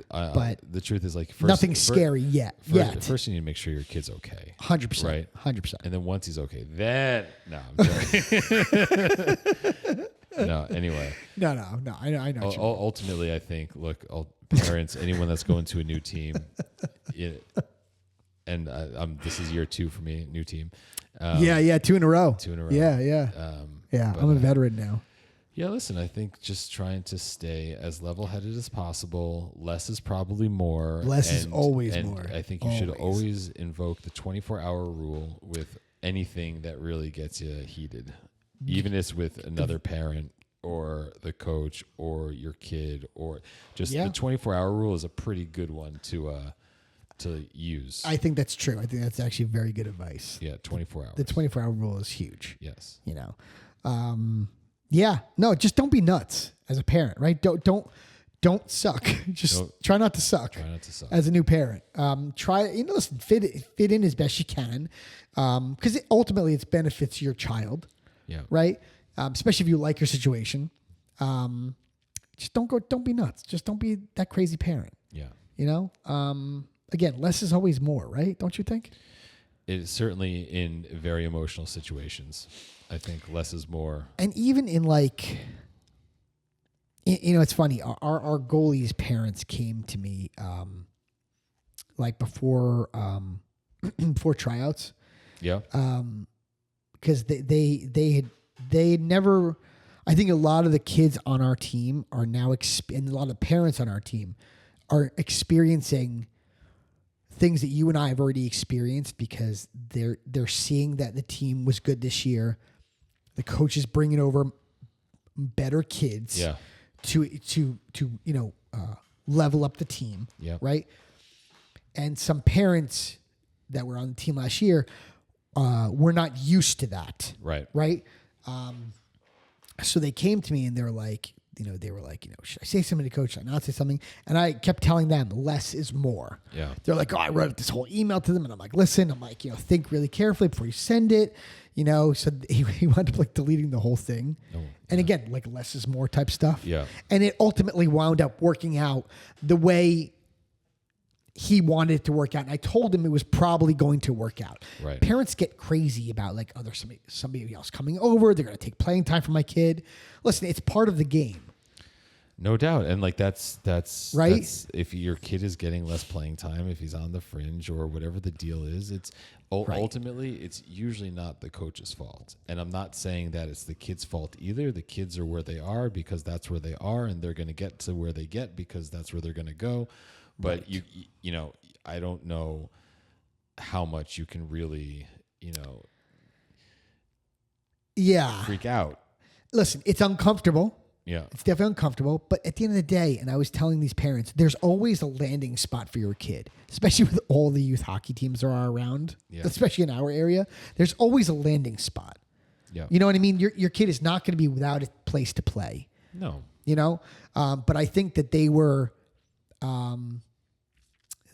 Speaker 2: But the truth is, like,
Speaker 1: Nothing scary yet.
Speaker 2: First, you need to make sure your kid's okay.
Speaker 1: 100%.
Speaker 2: Right.
Speaker 1: 100%.
Speaker 2: And then once he's okay, then no, I'm joking. No, anyway.
Speaker 1: No. I know. What you mean.
Speaker 2: Ultimately, I think, look, parents, anyone that's going to a new team, and this is year 2 for me, new team.
Speaker 1: Yeah, 2 in a row.
Speaker 2: 2 in a row.
Speaker 1: Yeah.
Speaker 2: But,
Speaker 1: I'm a veteran now.
Speaker 2: Yeah, listen, I think just trying to stay as level-headed as possible. Less is probably more.
Speaker 1: Less is always more.
Speaker 2: I think you should always invoke the 24-hour rule with anything that really gets you heated, even if it's with another parent or the coach or your kid, or just the 24-hour rule is a pretty good one to use.
Speaker 1: I think that's true. I think that's actually very good advice.
Speaker 2: Yeah, 24 hours.
Speaker 1: The 24-hour rule is huge.
Speaker 2: Yes.
Speaker 1: You know. Yeah. No, just don't be nuts as a parent, right? Don't suck. Just try not to suck.
Speaker 2: Try not to suck.
Speaker 1: As a new parent. Listen, fit in as best you can. Because ultimately it benefits your child.
Speaker 2: Yeah.
Speaker 1: Right? Especially if you like your situation. Just don't be nuts. Just don't be that crazy parent.
Speaker 2: Yeah.
Speaker 1: You know? Again, less is always more, right? Don't you think?
Speaker 2: It is certainly in very emotional situations. I think less is more.
Speaker 1: And even in like, it's funny. Our goalie's parents came to me, like before tryouts.
Speaker 2: Yeah.
Speaker 1: Because they had never. I think a lot of the kids on our team are now, and a lot of the parents on our team are experiencing things that you and I have already experienced, because they're seeing that the team was good this year. The coach is bringing over better kids to level up the team.
Speaker 2: Yeah.
Speaker 1: Right. And some parents that were on the team last year were not used to that.
Speaker 2: Right.
Speaker 1: Right. So they came to me and they were like, should I say something to coach? Should I not say something? And I kept telling them less is more.
Speaker 2: Yeah.
Speaker 1: They're like, I wrote this whole email to them, and I'm like, listen, think really carefully before you send it. So he wound up like deleting the whole thing. And again, like less is more type stuff.
Speaker 2: Yeah.
Speaker 1: And it ultimately wound up working out the way he wanted it to work out. And I told him it was probably going to work out.
Speaker 2: Right.
Speaker 1: Parents get crazy about like, there's somebody else coming over. They're going to take playing time from my kid. Listen, it's part of the game.
Speaker 2: No doubt. And like that's
Speaker 1: right.
Speaker 2: That's, if your kid is getting less playing time, if he's on the fringe or whatever the deal is, it's ultimately it's usually not the coach's fault. And I'm not saying that it's the kid's fault either. The kids are where they are because that's where they are, and they're going to get to where they get because that's where they're going to go. But right. you I don't know how much you can really, freak out.
Speaker 1: Listen, it's uncomfortable.
Speaker 2: Yeah.
Speaker 1: It's definitely uncomfortable. But at the end of the day, and I was telling these parents, there's always a landing spot for your kid, especially with all the youth hockey teams there are around, especially in our area. There's always a landing spot.
Speaker 2: Yeah.
Speaker 1: You know what I mean? Your kid is not going to be without a place to play.
Speaker 2: No.
Speaker 1: But I think that they were,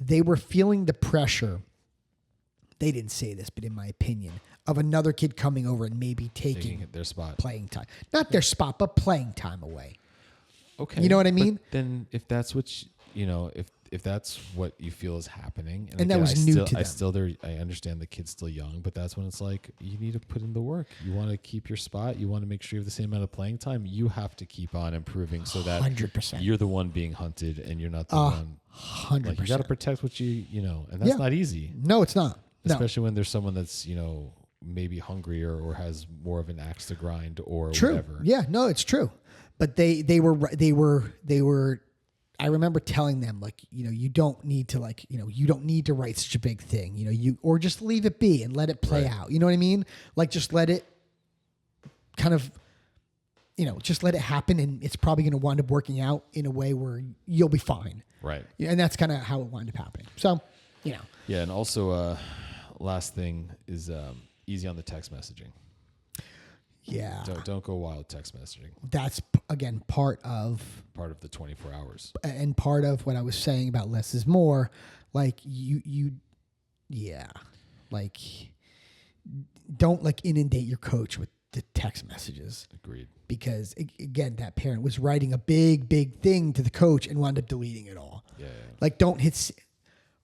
Speaker 1: they were feeling the pressure. They didn't say this, but in my opinion, of another kid coming over and maybe taking
Speaker 2: their spot,
Speaker 1: playing time, not their spot, but playing time away.
Speaker 2: Okay,
Speaker 1: you know what I mean?
Speaker 2: But then, if that's what if that's what you feel is happening,
Speaker 1: and that was new to them.
Speaker 2: I understand the kid's still young, but that's when it's like you need to put in the work. You want to keep your spot. You want to make sure you have the same amount of playing time. You have to keep on improving so that
Speaker 1: 100%.
Speaker 2: You're the one being hunted and you're not the one.
Speaker 1: 100%.
Speaker 2: Like, you got to protect what and that's not easy.
Speaker 1: No, it's not.
Speaker 2: Especially when there's someone that's maybe hungrier or has more of an axe to grind or whatever.
Speaker 1: Yeah, no, it's true. But they were. I remember telling them, like, you don't need to, like, you don't need to write such a big thing, or just leave it be and let it play out. You know what I mean? Like, just let it kind of, just let it happen, and it's probably going to wind up working out in a way where you'll be fine.
Speaker 2: Right.
Speaker 1: And that's kind of how it wound up happening. So,
Speaker 2: Yeah, and also, last thing is easy on the text messaging.
Speaker 1: Yeah.
Speaker 2: Don't go wild text messaging.
Speaker 1: That's, again, part of
Speaker 2: the 24 hours.
Speaker 1: And part of what I was saying about less is more. Like, like, don't, like, inundate your coach with the text messages.
Speaker 2: Agreed.
Speaker 1: Because, again, that parent was writing a big, big thing to the coach and wound up deleting it all.
Speaker 2: Yeah.
Speaker 1: Like, don't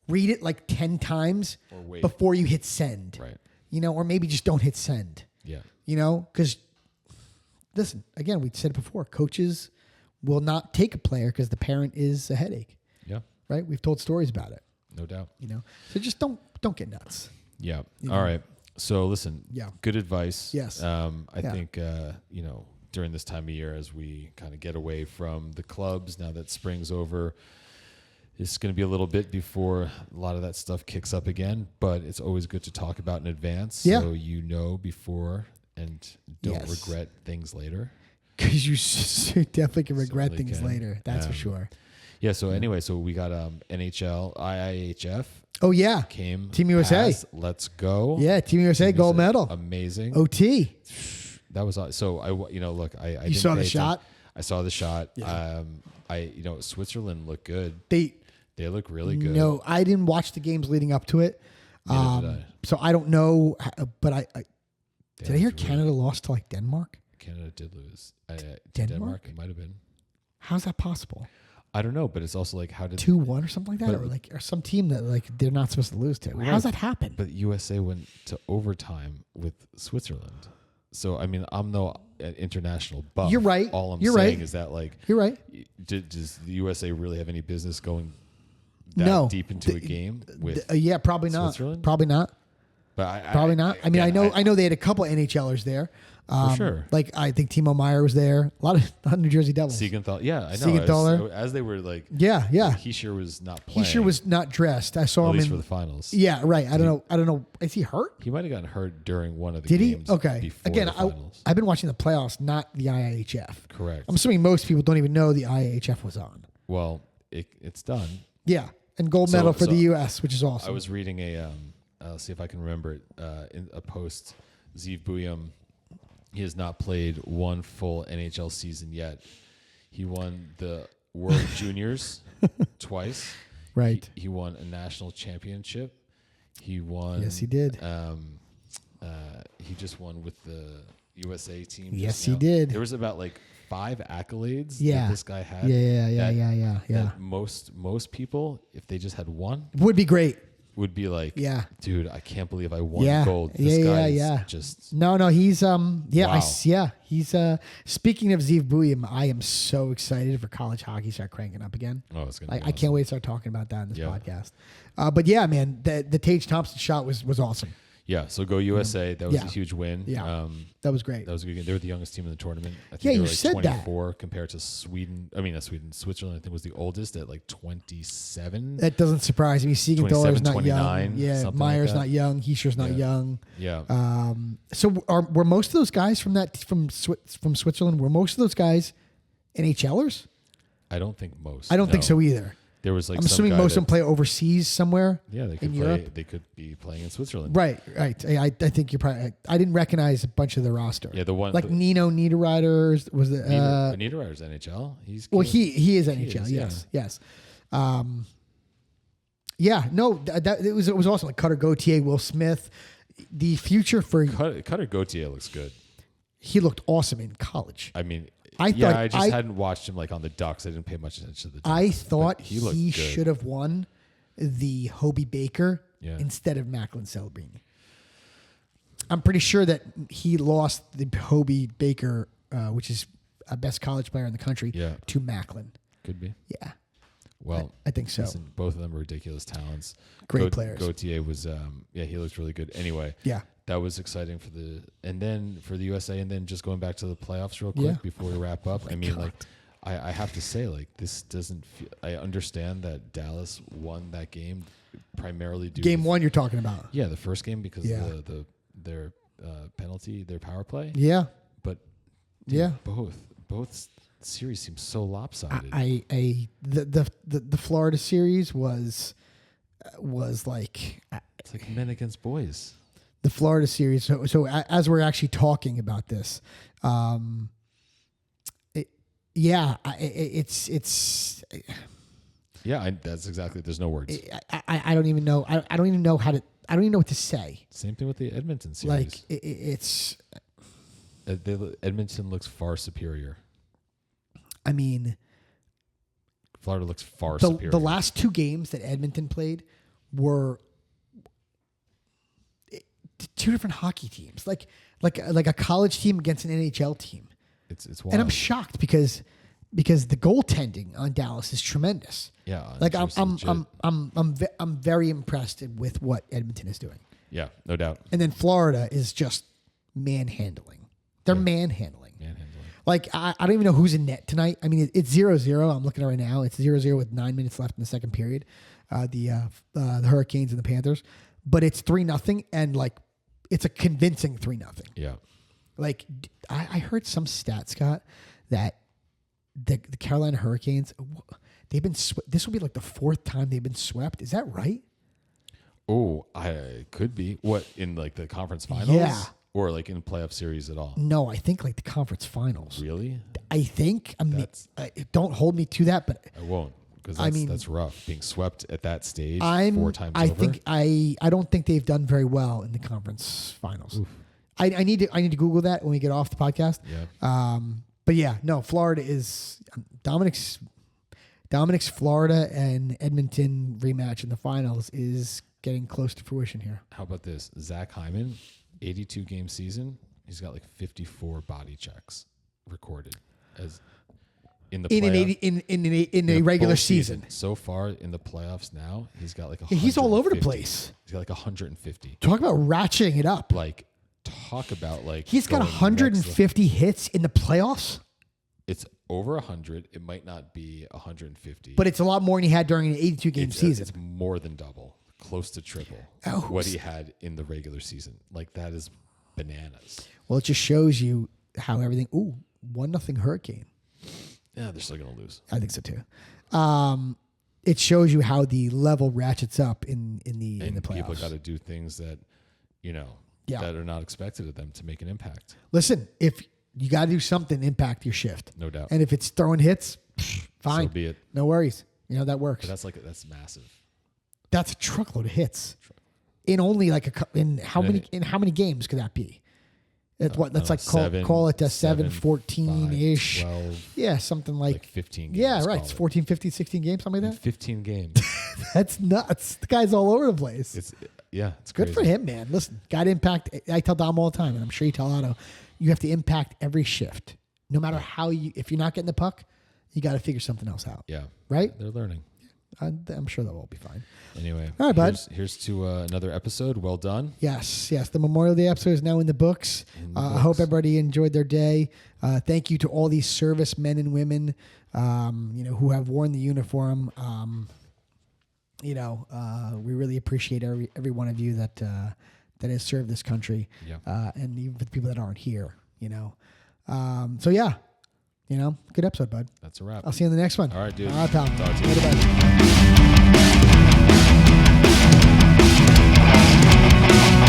Speaker 1: read it like 10 times before you hit send.
Speaker 2: Right.
Speaker 1: Or maybe just don't hit send.
Speaker 2: Yeah.
Speaker 1: Because, listen, again, we said it before, coaches will not take a player because the parent is a headache.
Speaker 2: Yeah.
Speaker 1: Right? We've told stories about it.
Speaker 2: No doubt.
Speaker 1: So just don't get nuts.
Speaker 2: Yeah. All right. So listen.
Speaker 1: Yeah.
Speaker 2: Good advice.
Speaker 1: Yes.
Speaker 2: I think during this time of year, as we kind of get away from the clubs, now that spring's over, it's going to be a little bit before a lot of that stuff kicks up again, but it's always good to talk about in advance.
Speaker 1: Yeah.
Speaker 2: So before and don't regret things later.
Speaker 1: Because you definitely can regret things later. That's for sure.
Speaker 2: Yeah. So anyway, we got NHL, IIHF.
Speaker 1: Oh, yeah.
Speaker 2: Came.
Speaker 1: Team USA.
Speaker 2: Let's go.
Speaker 1: Yeah. Team USA gold medal.
Speaker 2: Amazing.
Speaker 1: OT.
Speaker 2: That was so. Look. I
Speaker 1: you saw the shot.
Speaker 2: I saw the shot.
Speaker 1: Yeah.
Speaker 2: Switzerland looked good.
Speaker 1: They
Speaker 2: look really good.
Speaker 1: No, I didn't watch the games leading up to it.
Speaker 2: Neither did I.
Speaker 1: So I don't know, but did I hear Canada lost to, like, Denmark?
Speaker 2: Canada did lose.
Speaker 1: Denmark?
Speaker 2: It might have been.
Speaker 1: How's that possible?
Speaker 2: I don't know, but it's also like, how did
Speaker 1: 2-1 or something like that, or some team that, like, they're not supposed to lose to? Right. How's that happen?
Speaker 2: But USA went to overtime with Switzerland. So I mean, I'm no international buff.
Speaker 1: You're right.
Speaker 2: All I'm
Speaker 1: saying
Speaker 2: right. Is that, like,
Speaker 1: you're right.
Speaker 2: Does the USA really have any business going that deep into a game with?
Speaker 1: Yeah, probably not.
Speaker 2: Switzerland?
Speaker 1: Probably not.
Speaker 2: But
Speaker 1: probably not. I mean, I know they had a couple NHLers there.
Speaker 2: For sure.
Speaker 1: Like, I think Timo Meyer was there. A lot of New Jersey Devils.
Speaker 2: Siegenthaler. Yeah, I know.
Speaker 1: Siegenthaler.
Speaker 2: As they were, like,
Speaker 1: yeah.
Speaker 2: He sure was not playing.
Speaker 1: He sure was not dressed. I saw
Speaker 2: at
Speaker 1: him
Speaker 2: least for the finals.
Speaker 1: Yeah, right. I don't know. Is he hurt?
Speaker 2: He might have gotten hurt during one of the
Speaker 1: games.
Speaker 2: Did
Speaker 1: he? Okay.
Speaker 2: Before
Speaker 1: Again,
Speaker 2: the finals.
Speaker 1: I've been watching the playoffs, not the IIHF.
Speaker 2: Correct.
Speaker 1: I'm assuming most people don't even know the IIHF was on.
Speaker 2: Well, it's done.
Speaker 1: Yeah, and gold medal for the U.S., which is awesome.
Speaker 2: I was reading I'll see if I can remember it, in a post. Zeev Buyum, he has not played one full NHL season yet. He won the World Juniors twice.
Speaker 1: Right.
Speaker 2: He won a national championship. He won.
Speaker 1: Yes, he did.
Speaker 2: He just won with the USA team.
Speaker 1: Yes, he did.
Speaker 2: There was about, like, 5 accolades
Speaker 1: that
Speaker 2: this guy had.
Speaker 1: Yeah.
Speaker 2: That most people, if they just had one,
Speaker 1: would be great.
Speaker 2: Would be like, dude, I can't believe I won gold.
Speaker 1: This
Speaker 2: guy is just
Speaker 1: no. He's
Speaker 2: wow.
Speaker 1: He's speaking of Zeev Buyum, I am so excited for college hockey start cranking up again.
Speaker 2: Oh, it's gonna.
Speaker 1: I
Speaker 2: awesome.
Speaker 1: can't wait to start talking about that in this podcast. But yeah, man, the Tage Thompson shot was awesome.
Speaker 2: Yeah, so go USA. That was a huge win.
Speaker 1: Yeah, that was great.
Speaker 2: That was a good game. They were the youngest team in the tournament. I think
Speaker 1: they
Speaker 2: they
Speaker 1: were
Speaker 2: like
Speaker 1: said
Speaker 2: 24 compared to Sweden. I mean, not Sweden. Switzerland, I think, was the oldest at, like, 27.
Speaker 1: That doesn't surprise me. Siegenthaler's not young. Yeah, Meyer's
Speaker 2: like
Speaker 1: not young. Heischer's not young.
Speaker 2: Yeah.
Speaker 1: So were most of those guys from Switzerland? Were most of those guys NHLers?
Speaker 2: I don't think most.
Speaker 1: I don't think so either.
Speaker 2: There was, like,
Speaker 1: I'm assuming most of them play overseas somewhere.
Speaker 2: Yeah, they could play. Europe. They could be playing in Switzerland.
Speaker 1: Right. I think you're probably. I didn't recognize a bunch of the roster.
Speaker 2: Yeah, the one
Speaker 1: like Nino Niederreiter was the.
Speaker 2: Niederreiter's NHL. He's
Speaker 1: well, he is NHL. Yes. Yeah, no, it was awesome. Like Cutter Gauthier, Will Smith. The future for
Speaker 2: Cutter Gauthier looks good.
Speaker 1: He looked awesome in college.
Speaker 2: I mean,
Speaker 1: I
Speaker 2: just hadn't watched him like on the Ducks. I didn't pay much attention to the Ducks.
Speaker 1: I thought he
Speaker 2: should
Speaker 1: should have won the Hobie Baker
Speaker 2: Yeah.
Speaker 1: instead of Macklin Celebrini. I'm pretty sure that he lost the Hobie Baker, which is a best college player in the country, to Macklin.
Speaker 2: Could be.
Speaker 1: Yeah.
Speaker 2: Well,
Speaker 1: I think so.
Speaker 2: Listen, both of them are ridiculous talents.
Speaker 1: Great players.
Speaker 2: Gauthier was, he looked really good. Anyway,
Speaker 1: Yeah.
Speaker 2: that was exciting for the USA, and then just going back to the playoffs real quick before we wrap up. I have to say, like, this doesn't feel, I understand that Dallas won that game primarily due
Speaker 1: Game one you're talking about.
Speaker 2: Yeah, the first game because of their penalty, their power play.
Speaker 1: Yeah.
Speaker 2: But both series seem so lopsided.
Speaker 1: The Florida series was like
Speaker 2: it's like men against boys.
Speaker 1: The Florida series. So as we're actually talking about this, it's.
Speaker 2: Yeah, that's exactly. There's no words.
Speaker 1: I don't even know. I don't even know how to. I don't even know what to say.
Speaker 2: Same thing with the Edmonton series.
Speaker 1: Like it's.
Speaker 2: Edmonton looks far superior.
Speaker 1: I mean,
Speaker 2: Florida looks far superior.
Speaker 1: The last two games that Edmonton played were two different hockey teams, like a college team against an NHL team.
Speaker 2: It's wild.
Speaker 1: And I'm shocked because the goaltending on Dallas is tremendous.
Speaker 2: Yeah,
Speaker 1: like I'm very impressed with what Edmonton is doing.
Speaker 2: Yeah, no doubt.
Speaker 1: And then Florida is just manhandling. They're manhandling. Like, I don't even know who's in net tonight. I mean, it's 0-0. I'm looking at it right now. It's 0-0 with 9 minutes left in the second period. The Hurricanes and the Panthers. But it's 3-0, and, like, it's a convincing 3-0.
Speaker 2: Yeah.
Speaker 1: Like, I heard some stat, Scott, that the Carolina Hurricanes, they've been this will be, like, the fourth time they've been swept. Is that right?
Speaker 2: Oh, I could be. What, in, like, the conference finals?
Speaker 1: Yeah.
Speaker 2: Or like in playoff series at all?
Speaker 1: No, I think like the conference finals.
Speaker 2: Really?
Speaker 1: I think. Don't hold me to that, but
Speaker 2: I won't, because that's rough. Being swept at that stage 4 times over.
Speaker 1: I don't think they've done very well in the conference finals. I need to Google that when we get off the podcast.
Speaker 2: Yeah.
Speaker 1: But yeah, no. Florida is Dominic's Florida and Edmonton rematch in the finals is getting close to fruition here.
Speaker 2: How about this? Zach Hyman. 82 game season, he's got like 54 body checks recorded as in the
Speaker 1: in a regular season.
Speaker 2: So far in the playoffs now, he's got like
Speaker 1: he's all over the place.
Speaker 2: He's got like 150.
Speaker 1: Talk about ratcheting it up.
Speaker 2: Like talk about like
Speaker 1: he's got 150 hits in the playoffs.
Speaker 2: It's over 100. It might not be 150,
Speaker 1: but it's a lot more than he had during an 82 game season.
Speaker 2: It's more than double. Close to triple what he had in the regular season. Like, that is bananas.
Speaker 1: Well, it just shows you how everything. 1-0 Hurricane.
Speaker 2: Yeah, they're still gonna lose.
Speaker 1: I think so too. It shows you how the level ratchets up in the playoffs.
Speaker 2: People got to do things that that are not expected of them to make an impact.
Speaker 1: Listen, if you got to do something, impact your shift,
Speaker 2: no doubt.
Speaker 1: And if it's throwing hits, fine,
Speaker 2: so be it.
Speaker 1: No worries. That works.
Speaker 2: But that's massive.
Speaker 1: That's a truckload of hits in only like in how many games could that be? That's like call it a 7-14-ish.
Speaker 2: 12,
Speaker 1: yeah, something like
Speaker 2: 15 games.
Speaker 1: Yeah, right. It's 14, 15, 16 games, something like that.
Speaker 2: 15 games.
Speaker 1: That's nuts. The guy's all over the place.
Speaker 2: It's
Speaker 1: good
Speaker 2: crazy.
Speaker 1: for him, man. Listen, got to impact. I tell Dom all the time, and I'm sure you tell Otto, you have to impact every shift. No matter how if you're not getting the puck, you got to figure something else out.
Speaker 2: Yeah.
Speaker 1: Right?
Speaker 2: They're learning.
Speaker 1: I'm sure they'll all be fine.
Speaker 2: Anyway,
Speaker 1: all right, bud.
Speaker 2: Here's to another episode. Well done.
Speaker 1: Yes. The Memorial Day episode is now in the books. I hope everybody enjoyed their day. Thank you to all these service men and women, who have worn the uniform. We really appreciate every one of you that has served this country.
Speaker 2: Yeah.
Speaker 1: And even for the people that aren't here. So yeah. Good episode, bud.
Speaker 2: That's a wrap.
Speaker 1: I'll see you in the next one.
Speaker 2: All right, dude.
Speaker 1: All right, pal.
Speaker 2: Talk to you.
Speaker 1: Later, bud.